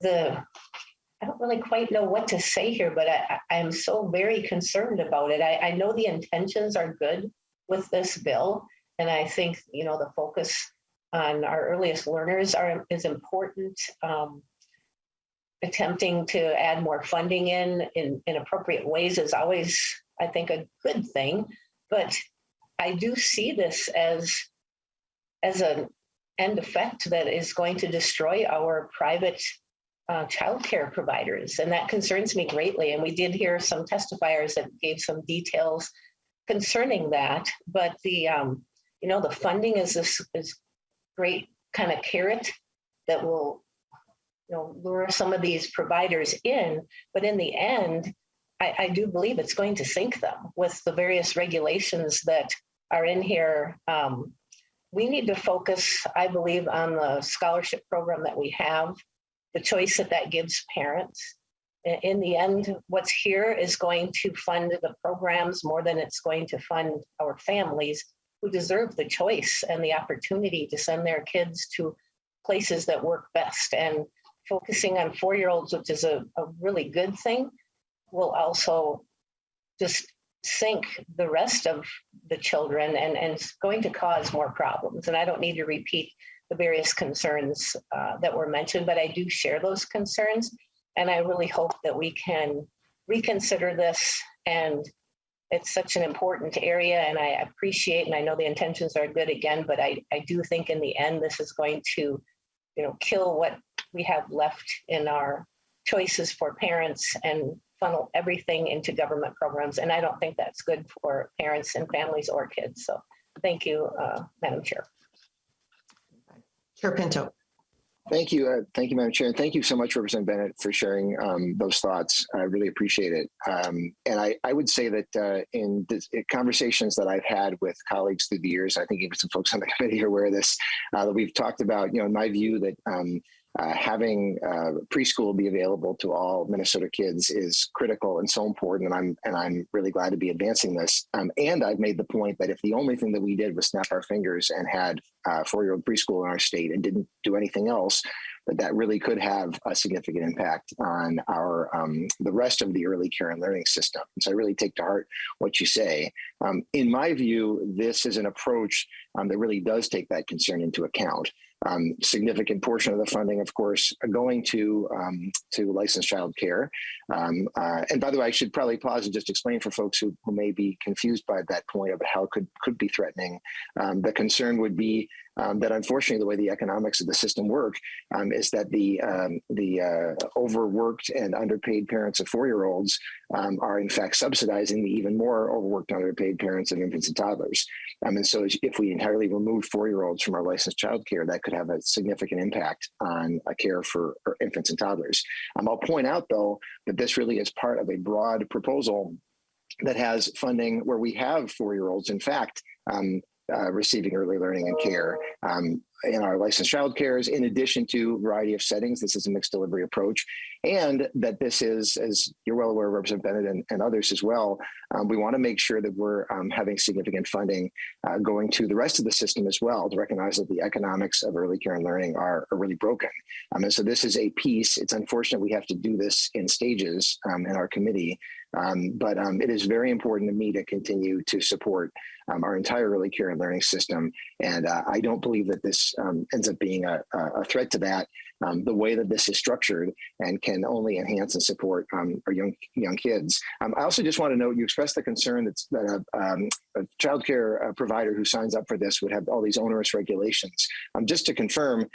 Speaker 7: don't really quite know what to say here, but I am so very concerned about it. I know the intentions are good with this bill, and I think the focus on our earliest learners is important. Attempting to add more funding in appropriate ways is always, I think, a good thing. But I do see this as an end effect that is going to destroy our private childcare providers. And that concerns me greatly. And we did hear some testifiers that gave some details concerning that. But the funding is this great kind of carrot that will lure some of these providers in, but in the end, I do believe it's going to sink them with the various regulations that are in here. We need to focus, I believe, on the scholarship program that we have, the choice that gives parents. In the end, what's here is going to fund the programs more than it's going to fund our families who deserve the choice and the opportunity to send their kids to places that work best. And focusing on 4-year-olds, which is a really good thing, will also just sink the rest of the children and it's going to cause more problems. And I don't need to repeat the various concerns that were mentioned, but I do share those concerns. And I really hope that we can reconsider this. And it's such an important area, and I appreciate, and I know the intentions are good again, but I do think in the end, this is going to kill what we have left in our choices for parents and funnel everything into government programs. And I don't think that's good for parents and families or kids. So thank you, Madam Chair.
Speaker 3: Chair Pinto.
Speaker 1: Thank you. Thank you, Madam Chair. And thank you so much, Representative Bennett, for sharing those thoughts. I really appreciate it. And I would say that in conversations that I've had with colleagues through the years, I think even some folks on the committee are aware of this, that we've talked about, in my view, that having preschool be available to all Minnesota kids is critical and so important. And I'm really glad to be advancing this. And I've made the point that if the only thing that we did was snap our fingers and had 4-year-old preschool in our state and didn't do anything else, that really could have a significant impact on our the rest of the early care and learning system. And so I really take to heart what you say. In my view, this is an approach that really does take that concern into account. Significant portion of the funding, of course, going to licensed child care. And by the way, I should probably pause and just explain for folks who may be confused by that point about how it could be threatening. The concern would be that unfortunately the way the economics of the system work is that the overworked and underpaid parents of 4-year-olds are in fact subsidizing the even more overworked and underpaid parents of infants and toddlers. And so if we entirely remove 4-year-olds from our licensed childcare, that could have a significant impact on care for infants and toddlers. I'll point out, though, that this really is part of a broad proposal that has funding where we have 4-year-olds. In fact, receiving early learning and care in our licensed childcares, in addition to a variety of settings. This is a mixed delivery approach. And that this is, as you're well aware, Representative Bennett and others as well, we want to make sure that we're having significant funding going to the rest of the system as well, to recognize that the economics of early care and learning are really broken. And so this is a piece. It's unfortunate we have to do this in stages in our committee, but it is very important to me to continue to support our entire early care and learning system. And I don't believe that this ends up being a threat to that. The way that this is structured and can only enhance and support our young kids. I also just want to note, you expressed the concern that a child care provider who signs up for this would have all these onerous regulations. Just to confirm,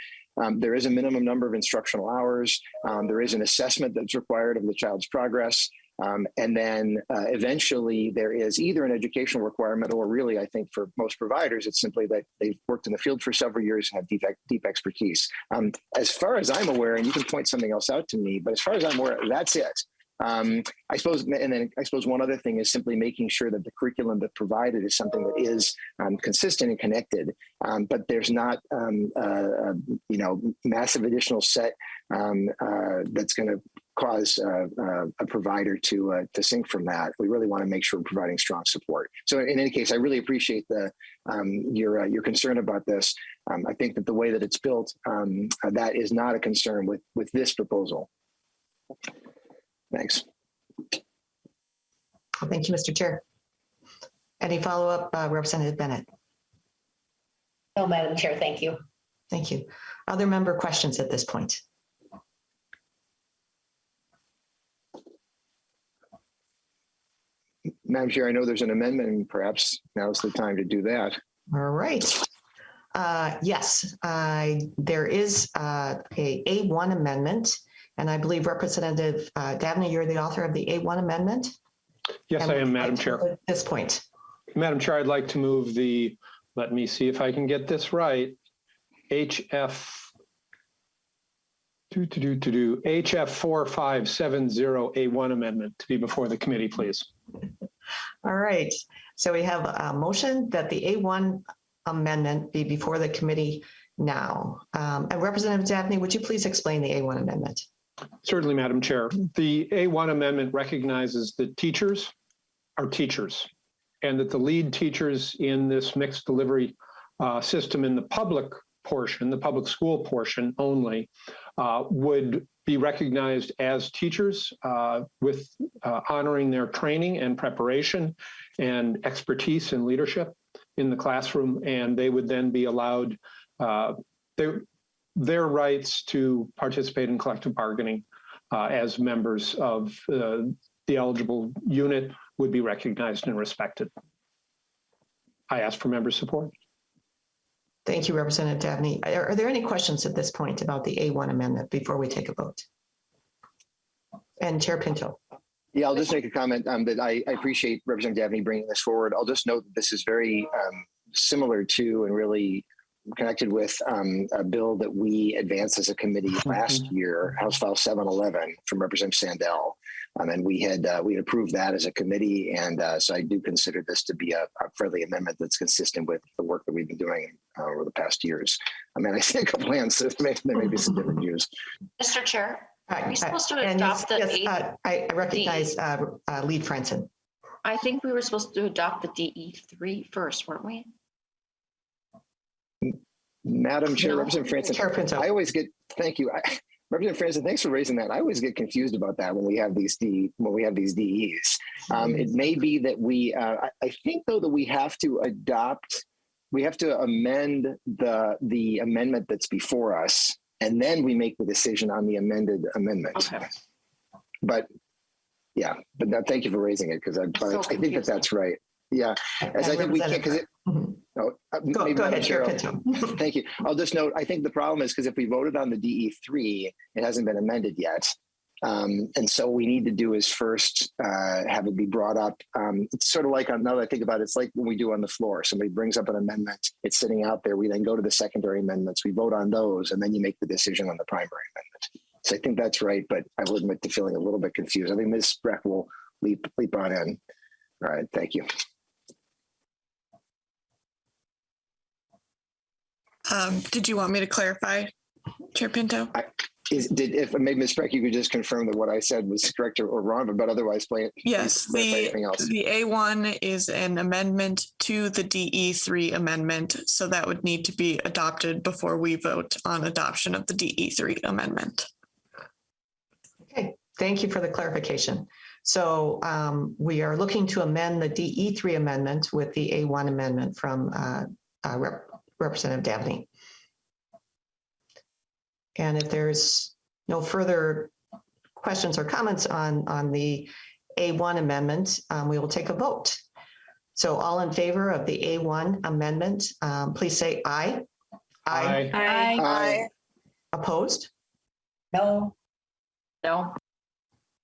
Speaker 1: there is a minimum number of instructional hours. There is an assessment that's required of the child's progress. And then eventually there is either an educational requirement, or really, I think for most providers, it's simply that they've worked in the field for several years and have deep expertise. As far as I'm aware, and you can point something else out to me, but as far as I'm aware, that's it. I suppose, and then I suppose one other thing is simply making sure that the curriculum that's provided is something that is consistent and connected, but there's not, massive additional set that's going to cause a provider to sink from that. We really want to make sure we're providing strong support. So in any case, I really appreciate your concern about this. I think that the way that it's built, that is not a concern with this proposal. Thanks.
Speaker 3: Well, thank you, Mr. Chair. Any follow-up, Representative Bennett?
Speaker 7: No, Madam Chair, thank you.
Speaker 3: Thank you. Other member questions at this point?
Speaker 1: Madam Chair, I know there's an amendment, and perhaps now's the time to do that.
Speaker 3: All right. Yes, there is a A1 amendment, and I believe Representative Dabney, you're the author of the A1 amendment?
Speaker 14: Yes, I am, Madam Chair.
Speaker 3: At this point.
Speaker 14: Madam Chair, I'd like to move the, let me see if I can get this right, HF 4570 A1 amendment to be before the committee, please.
Speaker 3: All right. So we have a motion that the A1 amendment be before the committee now. And Representative Dabney, would you please explain the A1 amendment?
Speaker 14: Certainly, Madam Chair. The A1 amendment recognizes that teachers are teachers, and that the lead teachers in this mixed delivery system in the public portion, the public school portion only, would be recognized as teachers with honoring their training and preparation and expertise in leadership in the classroom, and they would then be allowed their rights to participate in collective bargaining as members of the eligible unit would be recognized and respected. I ask for member support.
Speaker 3: Thank you, Representative Dabney. Are there any questions at this point about the A1 amendment before we take a vote? And Chair Pinto.
Speaker 1: Yeah, I'll just make a comment that I appreciate Representative Dabney bringing this forward. I'll just note that this is very similar to and really connected with a bill that we advanced as a committee last year, House File 711 from Representative Sandell. And we had approved that as a committee. And so I do consider this to be a friendly amendment that's consistent with the work that we've been doing over the past years. I mean, I see a couple hands, so there may be some different views.
Speaker 4: Mr. Chair, are we supposed to
Speaker 3: and
Speaker 4: adopt
Speaker 3: I recognize Lead Franson.
Speaker 4: I think we were supposed to adopt the DE3 first, weren't we?
Speaker 1: Madam Chair, Representative Franson, I always get, thank you. Representative Franson, thanks for raising that. I always get confused about that when we have these DEs. It may be that I think though that we have to amend the amendment that's before us, and then we make the decision on the amended amendment. Okay. But yeah, but no, thank you for raising it, because I think that's right. Yeah, as I think we can't, because it. No,
Speaker 3: go ahead, Chair Pinto.
Speaker 1: Thank you. I'll just note, I think the problem is because if we voted on the DE3, it hasn't been amended yet. And so we need to do is first have it be brought up. It's sort of like, now that I think about it, it's like when we do on the floor. Somebody brings up an amendment, it's sitting out there. We then go to the secondary amendments, we vote on those, and then you make the decision on the primary amendment. So I think that's right, but I will admit to feeling a little bit confused. I think Ms. Breck will leap on in. All right, thank you.
Speaker 15: Did you want me to clarify, Chair Pinto?
Speaker 1: If maybe Ms. Breck, you could just confirm that what I said was correct or wrong, but otherwise,
Speaker 15: Yes,
Speaker 1: anything else.
Speaker 15: the A1 is an amendment to the DE3 amendment, so that would need to be adopted before we vote on adoption of the DE3 amendment.
Speaker 3: Okay, thank you for the clarification. So we are looking to amend the DE3 amendment with the A1 amendment from Representative Dabney. And if there's no further questions or comments on the A1 amendment, we will take a vote. So all in favor of the A1 amendment, please say aye.
Speaker 14: Aye.
Speaker 5: Aye.
Speaker 1: Aye.
Speaker 3: Opposed?
Speaker 7: No.
Speaker 4: No.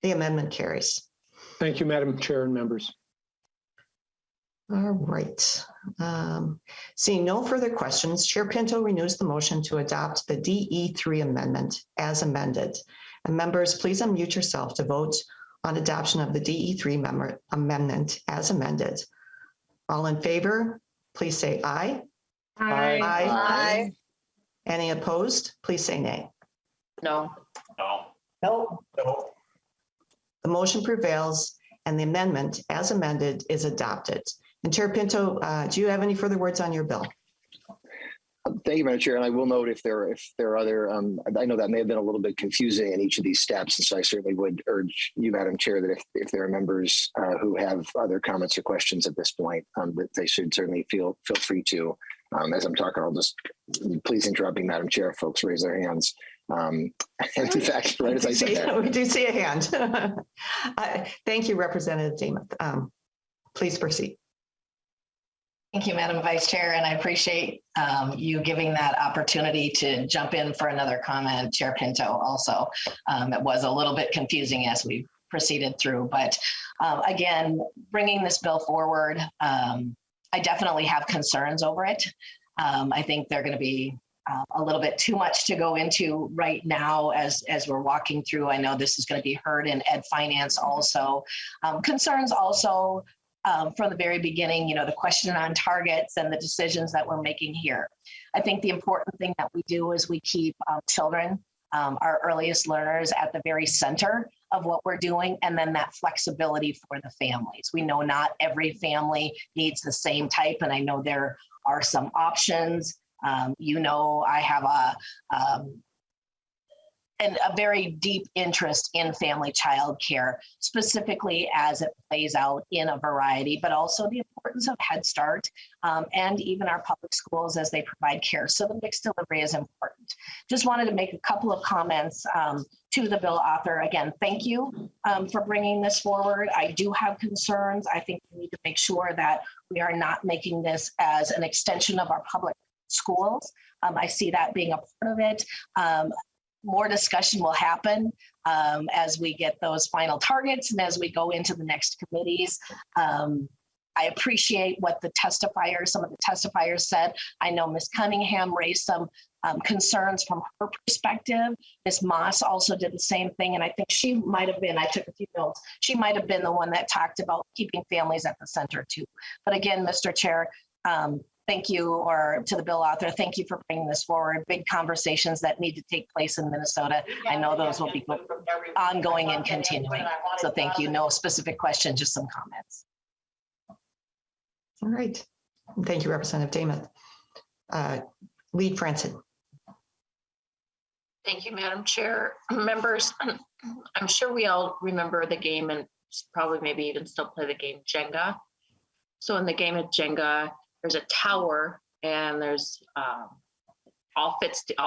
Speaker 3: The amendment carries.
Speaker 14: Thank you, Madam Chair and members.
Speaker 3: All right. Seeing no further questions, Chair Pinto renews the motion to adopt the DE3 amendment as amended. And members, please unmute yourself to vote on adoption of the DE3 amendment as amended. All in favor, please say aye.
Speaker 14: Aye.
Speaker 3: Aye. Any opposed? Please say nay.
Speaker 4: No.
Speaker 6: No.
Speaker 7: No.
Speaker 6: No.
Speaker 3: The motion prevails and the amendment as amended is adopted. And Chair Pinto, do you have any further words on your bill?
Speaker 1: Thank you, Madam Chair. And I will note if there are other, I know that may have been a little bit confusing in each of these steps. And so I certainly would urge you, Madam Chair, that if there are members who have other comments or questions at this point, that they should certainly feel free to. As I'm talking, I'll just, please interrupt me, Madam Chair, if folks raise their hands. And in fact, right as I said that.
Speaker 3: We do see a hand. Thank you, Representative Demuth. Please proceed.
Speaker 16: Thank you, Madam Vice Chair, and I appreciate you giving that opportunity to jump in for another comment, Chair Pinto also. It was a little bit confusing as we proceeded through, but again, bringing this bill forward, I definitely have concerns over it. I think they're going to be a little bit too much to go into right now as we're walking through. I know this is going to be heard in Ed Finance also. Concerns also from the very beginning, the question on targets and the decisions that we're making here. I think the important thing that we do is we keep children, our earliest learners, at the very center of what we're doing, and then that flexibility for the families. We know not every family needs the same type, and I know there are some options. I have a very deep interest in family child care, specifically as it plays out in a variety, but also the importance of Head Start and even our public schools as they provide care. So the mixed delivery is important. Just wanted to make a couple of comments to the bill author. Again, thank you for bringing this forward. I do have concerns. I think we need to make sure that we are not making this as an extension of our public schools. I see that being a part of it. More discussion will happen as we get those final targets and as we go into the next committees. I appreciate what some of the testifiers said. I know Ms. Cunningham raised some concerns from her perspective. Ms. Moss also did the same thing. And I think she might have been, I took a few notes, she might have been the one that talked about keeping families at the center too. But again, Mr. Chair, thank you, or to the bill author, thank you for bringing this forward. Big conversations that need to take place in Minnesota. I know those will be ongoing and continuing. So thank you. No specific question, just some comments.
Speaker 3: All right. Thank you, Representative Demuth. Lead Franson.
Speaker 4: Thank you, Madam Chair. Members, I'm sure we all remember the game and probably maybe even still play the game Jenga. So in the game of Jenga, there's a tower and there's all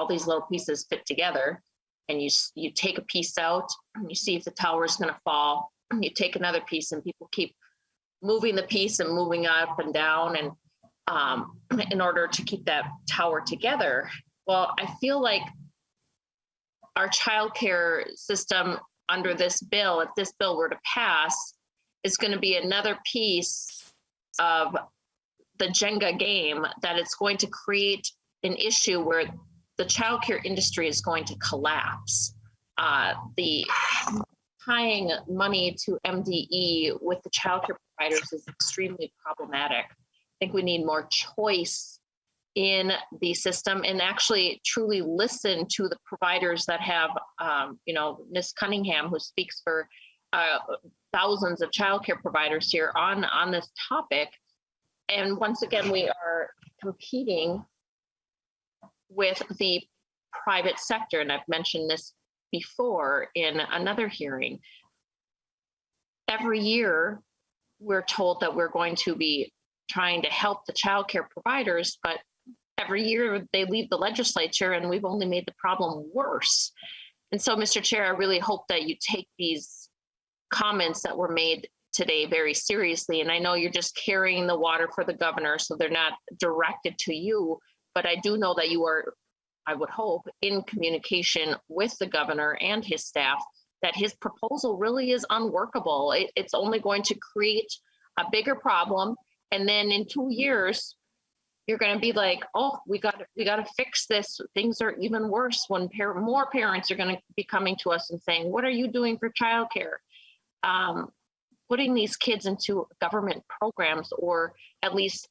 Speaker 4: these little pieces fit together, and you take a piece out and you see if the tower is going to fall. You take another piece and people keep moving the piece and moving up and down, and in order to keep that tower together. Well, I feel like our childcare system under this bill, if this bill were to pass, is going to be another piece of the Jenga game, that it's going to create an issue where the childcare industry is going to collapse. The tying money to MDE with the childcare providers is extremely problematic. I think we need more choice in the system and actually truly listen to the providers that have, Ms. Cunningham, who speaks for thousands of childcare providers here on this topic. And once again, we are competing with the private sector. And I've mentioned this before in another hearing. Every year, we're told that we're going to be trying to help the childcare providers, but every year they leave the legislature and we've only made the problem worse. And so, Mr. Chair, I really hope that you take these comments that were made today very seriously. And I know you're just carrying the water for the governor, so they're not directed to you, but I do know that you are, I would hope, in communication with the governor and his staff, that his proposal really is unworkable. It's only going to create a bigger problem. And then in 2 years, you're going to be like, oh, we got to fix this. Things are even worse when more parents are going to be coming to us and saying, what are you doing for childcare? Putting these kids into government programs, or at least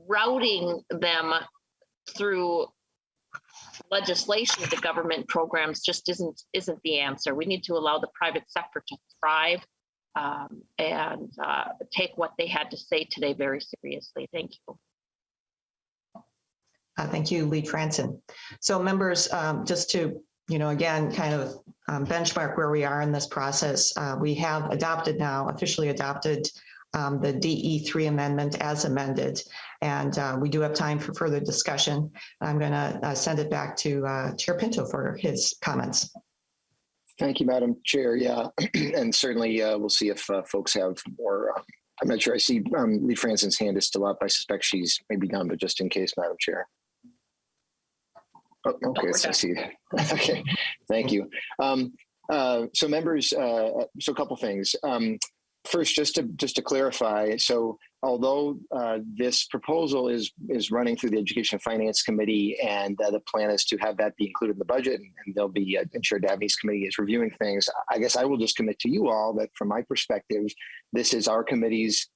Speaker 4: routing them through legislation to government programs, just isn't the answer. We need to allow the private sector to thrive and take what they had to say today very seriously. Thank you.
Speaker 3: Thank you, Lead Franson. So members, just to, again, kind of benchmark where we are in this process, we have officially adopted the DE3 amendment as amended, and we do have time for further discussion. I'm going to send it back to Chair Pinto for his comments.
Speaker 1: Thank you, Madam Chair. Yeah, and certainly we'll see if folks have more. I'm not sure. I see Lee Franson's hand is still up. I suspect she's maybe done, but just in case, Madam Chair. Oh, okay, I see. Okay, thank you. So members, so a couple things. First, just to clarify, so although this proposal is running through the Education and Finance Committee, and the plan is to have that be included in the budget, and there'll be Chair Dabney's committee is reviewing things, I guess I will just commit to you all that from my perspective, this is our committee's,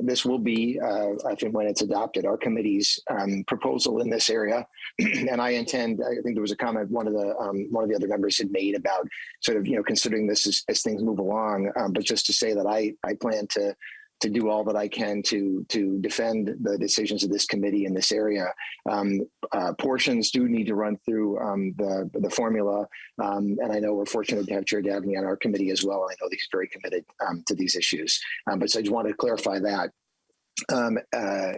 Speaker 1: this will be, I think when it's adopted, our committee's proposal in this area. And I intend, I think there was a comment one of the other members had made about sort of, considering this as things move along, but just to say that I plan to do all that I can to defend the decisions of this committee in this area. Portions do need to run through the formula, and I know we're fortunate to have Chair Dabney on our committee as well. I know he's very committed to these issues, but so I just wanted to clarify that.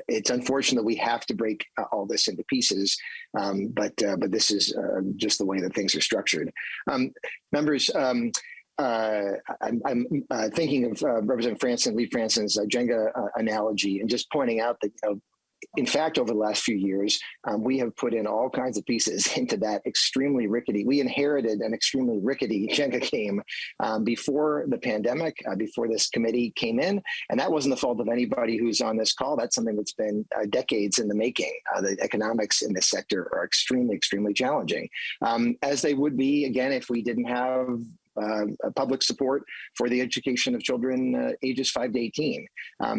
Speaker 1: It's unfortunate that we have to break all this into pieces, but this is just the way that things are structured. Members, I'm thinking of Representative Lee Franson's Jenga analogy, and just pointing out that, in fact, over the last few years, we have put in all kinds of pieces into that extremely rickety. We inherited an extremely rickety Jenga game before the pandemic, before this committee came in, and that wasn't the fault of anybody who's on this call. That's something that's been decades in the making. The economics in this sector are extremely, extremely challenging, as they would be, again, if we didn't have public support for the education of children ages 5 to 18.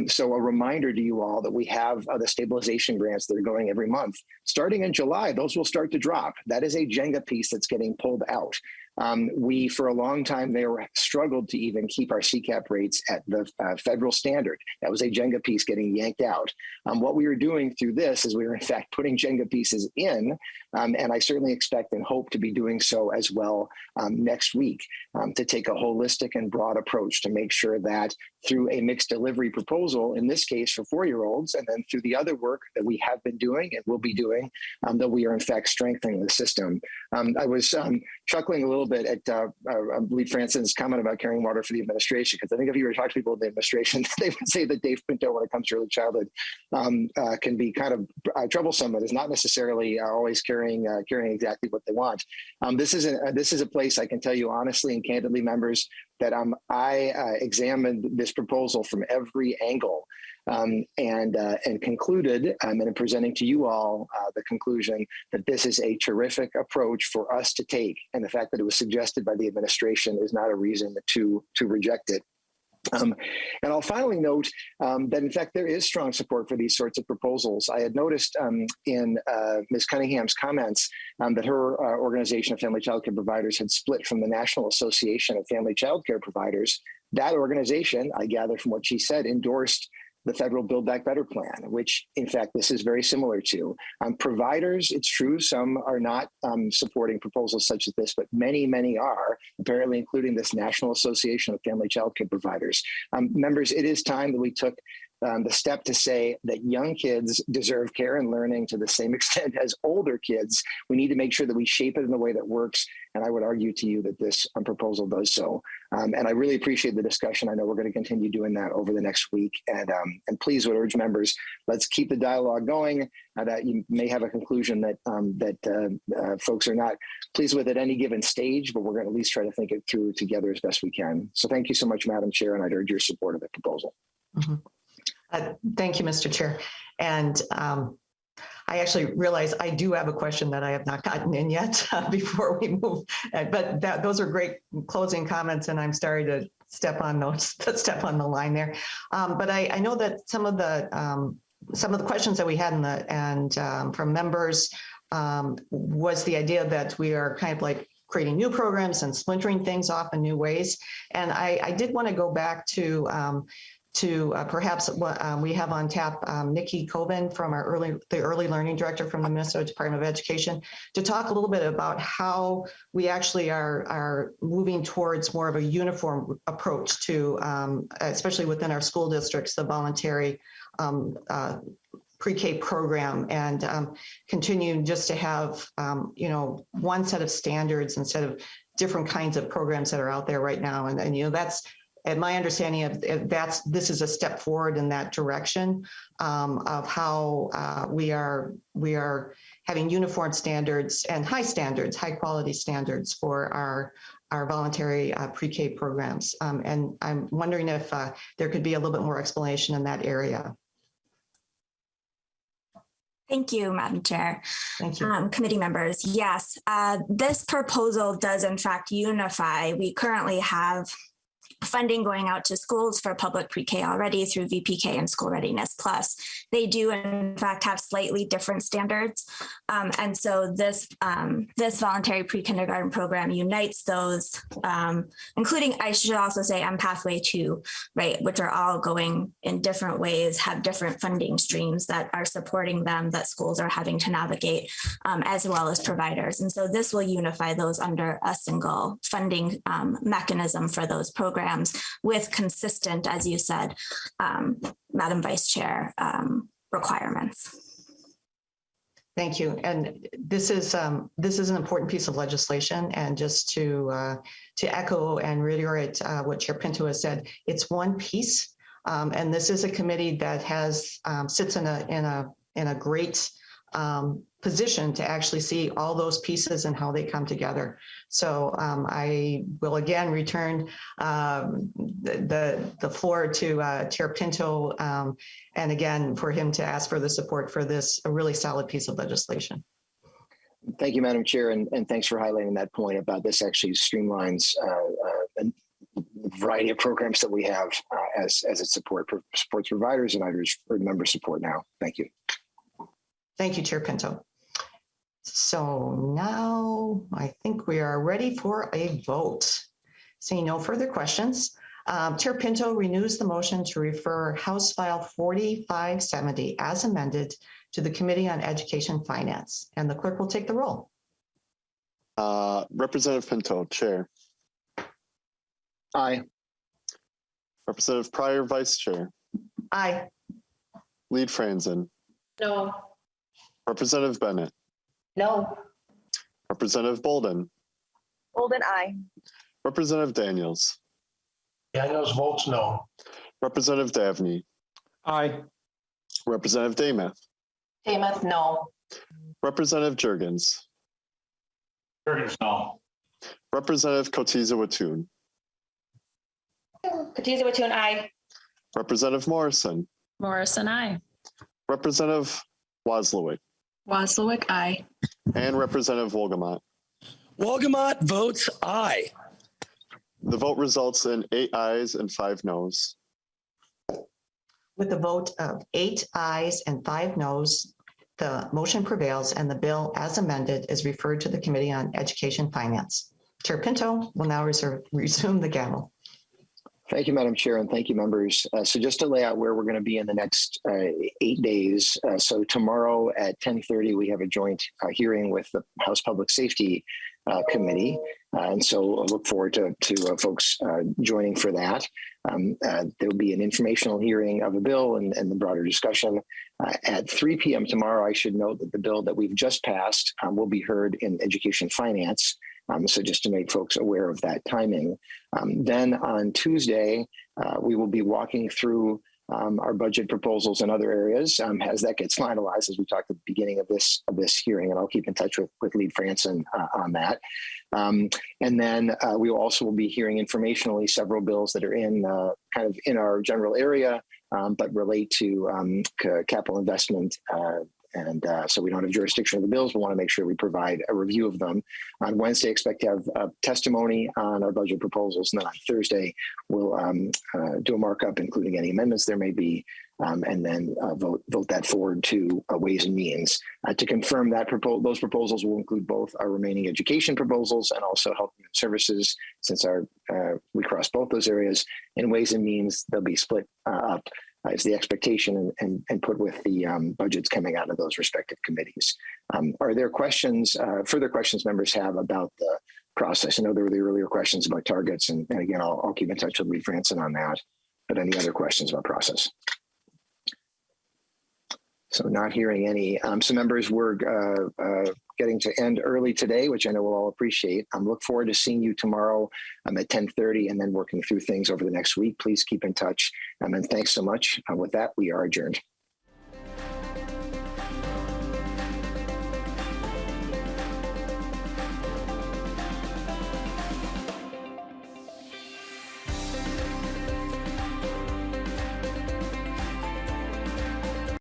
Speaker 1: So a reminder to you all that we have the stabilization grants that are going every month. Starting in July, those will start to drop. That is a Jenga piece that's getting pulled out. We, for a long time there, struggled to even keep our CCAP rates at the federal standard. That was a Jenga piece getting yanked out. What we are doing through this is we are in fact putting Jenga pieces in, and I certainly expect and hope to be doing so as well next week, to take a holistic and broad approach to make sure that through a mixed delivery proposal, in this case for 4-year-olds, and then through the other work that we have been doing and will be doing, that we are in fact strengthening the system. I was chuckling a little bit at I believe Franson's comment about carrying water for the administration, because I think if you were to talk to people in the administration, they would say that Dave Pinto, when it comes to early childhood, can be kind of troublesome, but is not necessarily always carrying exactly what they want. This is a place I can tell you honestly and candidly, members, that I examined this proposal from every angle, and concluded, and I'm presenting to you all the conclusion that this is a terrific approach for us to take, and the fact that it was suggested by the administration is not a reason to reject it. And I'll finally note that, in fact, there is strong support for these sorts of proposals. I had noticed in Ms. Cunningham's comments that her organization of family child care providers had split from the National Association of Family Child Care Providers. That organization, I gather from what she said, endorsed the federal Build Back Better plan, which in fact this is very similar to. Providers, it's true, some are not supporting proposals such as this, but many, many are, apparently including this National Association of Family Child Care Providers. Members, it is time that we took the step to say that young kids deserve care and learning to the same extent as older kids. We need to make sure that we shape it in a way that works. And I would argue to you that this proposal does so. And I really appreciate the discussion. I know we're going to continue doing that over the next week. And please would urge members, let's keep the dialogue going. That you may have a conclusion that folks are not pleased with at any given stage, but we're going to at least try to think it through together as best we can. So thank you so much, Madam Chair, and I'd urge your support of the proposal.
Speaker 3: Mm-hmm. Thank you, Mr. Chair. And I actually realize I do have a question that I have not gotten in yet before we move. But those are great closing comments, and I'm sorry to step on the line there. But I know that some of the questions that we had from members was the idea that we are kind of like creating new programs and splintering things off in new ways. And I did want to go back to perhaps what we have on tap, Nikki Coven from the Early Learning Director from the Minnesota Department of Education, to talk a little bit about how we actually are moving towards more of a uniform approach to, especially within our school districts, the voluntary pre-K program, and continue just to have, one set of standards instead of different kinds of programs that are out there right now. And that's, and my understanding of this is a step forward in that direction of how we are having uniform standards and high quality standards for our voluntary pre-K programs. And I'm wondering if there could be a little bit more explanation in that area.
Speaker 17: Thank you, Madam Chair.
Speaker 3: Thank you.
Speaker 17: Committee members, yes, this proposal does in fact unify. We currently have funding going out to schools for public pre-K already through VPK and School Readiness Plus. They do in fact have slightly different standards. And so this voluntary pre-kindergarten program unites those, including, I should also say, Pathway 2, right, which are all going in different ways, have different funding streams that are supporting them that schools are having to navigate, as well as providers. And so this will unify those under a single funding mechanism for those programs with consistent, as you said, Madam Vice Chair, requirements.
Speaker 3: Thank you. And this is an important piece of legislation. And just to echo and reiterate what Chair Pinto has said, it's one piece, and this is a committee that sits in a great position to actually see all those pieces and how they come together. So I will again return the floor to Chair Pinto, and again for him to ask for the support for this a really solid piece of legislation.
Speaker 1: Thank you, Madam Chair, and thanks for highlighting that point about this actually streamlines a variety of programs that we have as it supports providers, and I urge member support now. Thank you.
Speaker 3: Thank you, Chair Pinto. So now I think we are ready for a vote. Seeing no further questions, Chair Pinto renews the motion to refer House File 4570 as amended to the Committee on Education Finance, and the clerk will take the roll.
Speaker 2: Representative Pinto, Chair.
Speaker 1: Aye.
Speaker 2: Representative Pryor, Vice Chair.
Speaker 3: Aye.
Speaker 2: Lead Franzen.
Speaker 4: No.
Speaker 2: Representative Bennett.
Speaker 7: No.
Speaker 2: Representative Bolden.
Speaker 5: Bolden, aye.
Speaker 2: Representative Daniels.
Speaker 6: Daniels votes no.
Speaker 2: Representative Davney.
Speaker 14: Aye.
Speaker 2: Representative Damath.
Speaker 16: Damath, no.
Speaker 2: Representative Jurgens.
Speaker 6: Jurgens, no.
Speaker 2: Representative Cotiza-Wattoon.
Speaker 4: Cotiza-Wattoon, aye.
Speaker 2: Representative Morrison.
Speaker 5: Morrison, aye.
Speaker 2: Representative Wozlowick.
Speaker 5: Wozlowick, aye.
Speaker 2: And Representative Wolgamott.
Speaker 6: Wolgamott votes aye.
Speaker 2: The vote results in 8 ayes and 5 noes.
Speaker 3: With a vote of 8 ayes and 5 noes, the motion prevails and the bill as amended is referred to the Committee on Education Finance. Chair Pinto will now resume the gavel.
Speaker 1: Thank you, Madam Chair, and thank you, members. So just to lay out where we're going to be in the next 8 days. So tomorrow at 10:30, we have a joint hearing with the House Public Safety Committee. And so I look forward to folks joining for that. There will be an informational hearing of a bill and the broader discussion. At 3 p.m. tomorrow, I should note that the bill that we've just passed will be heard in Education Finance. So just to make folks aware of that timing. Then on Tuesday, we will be walking through our budget proposals in other areas as that gets finalized, as we talked at the beginning of this hearing, and I'll keep in touch with Lead Franson on that. And then we also will be hearing informationally several bills that are in kind of in our general area, but relate to capital investment. And so we don't have jurisdiction of the bills. We want to make sure we provide a review of them. On Wednesday, expect to have testimony on our budget proposals. And then on Thursday, we'll do a markup, including any amendments there may be, and then vote that forward to Ways and Means. To confirm that those proposals will include both our remaining education proposals and also health and services, since we cross both those areas. In Ways and Means, they'll be split up. Is the expectation and put with the budgets coming out of those respective committees. Are there questions, further questions members have about the process? I know there were the earlier questions about targets, and again, I'll keep in touch with Lee Franson on that, but any other questions about process? So not hearing any. So members, we're getting to end early today, which I know we'll all appreciate. Look forward to seeing you tomorrow at 10:30 and then working through things over the next week. Please keep in touch. And thanks so much. With that, we are adjourned.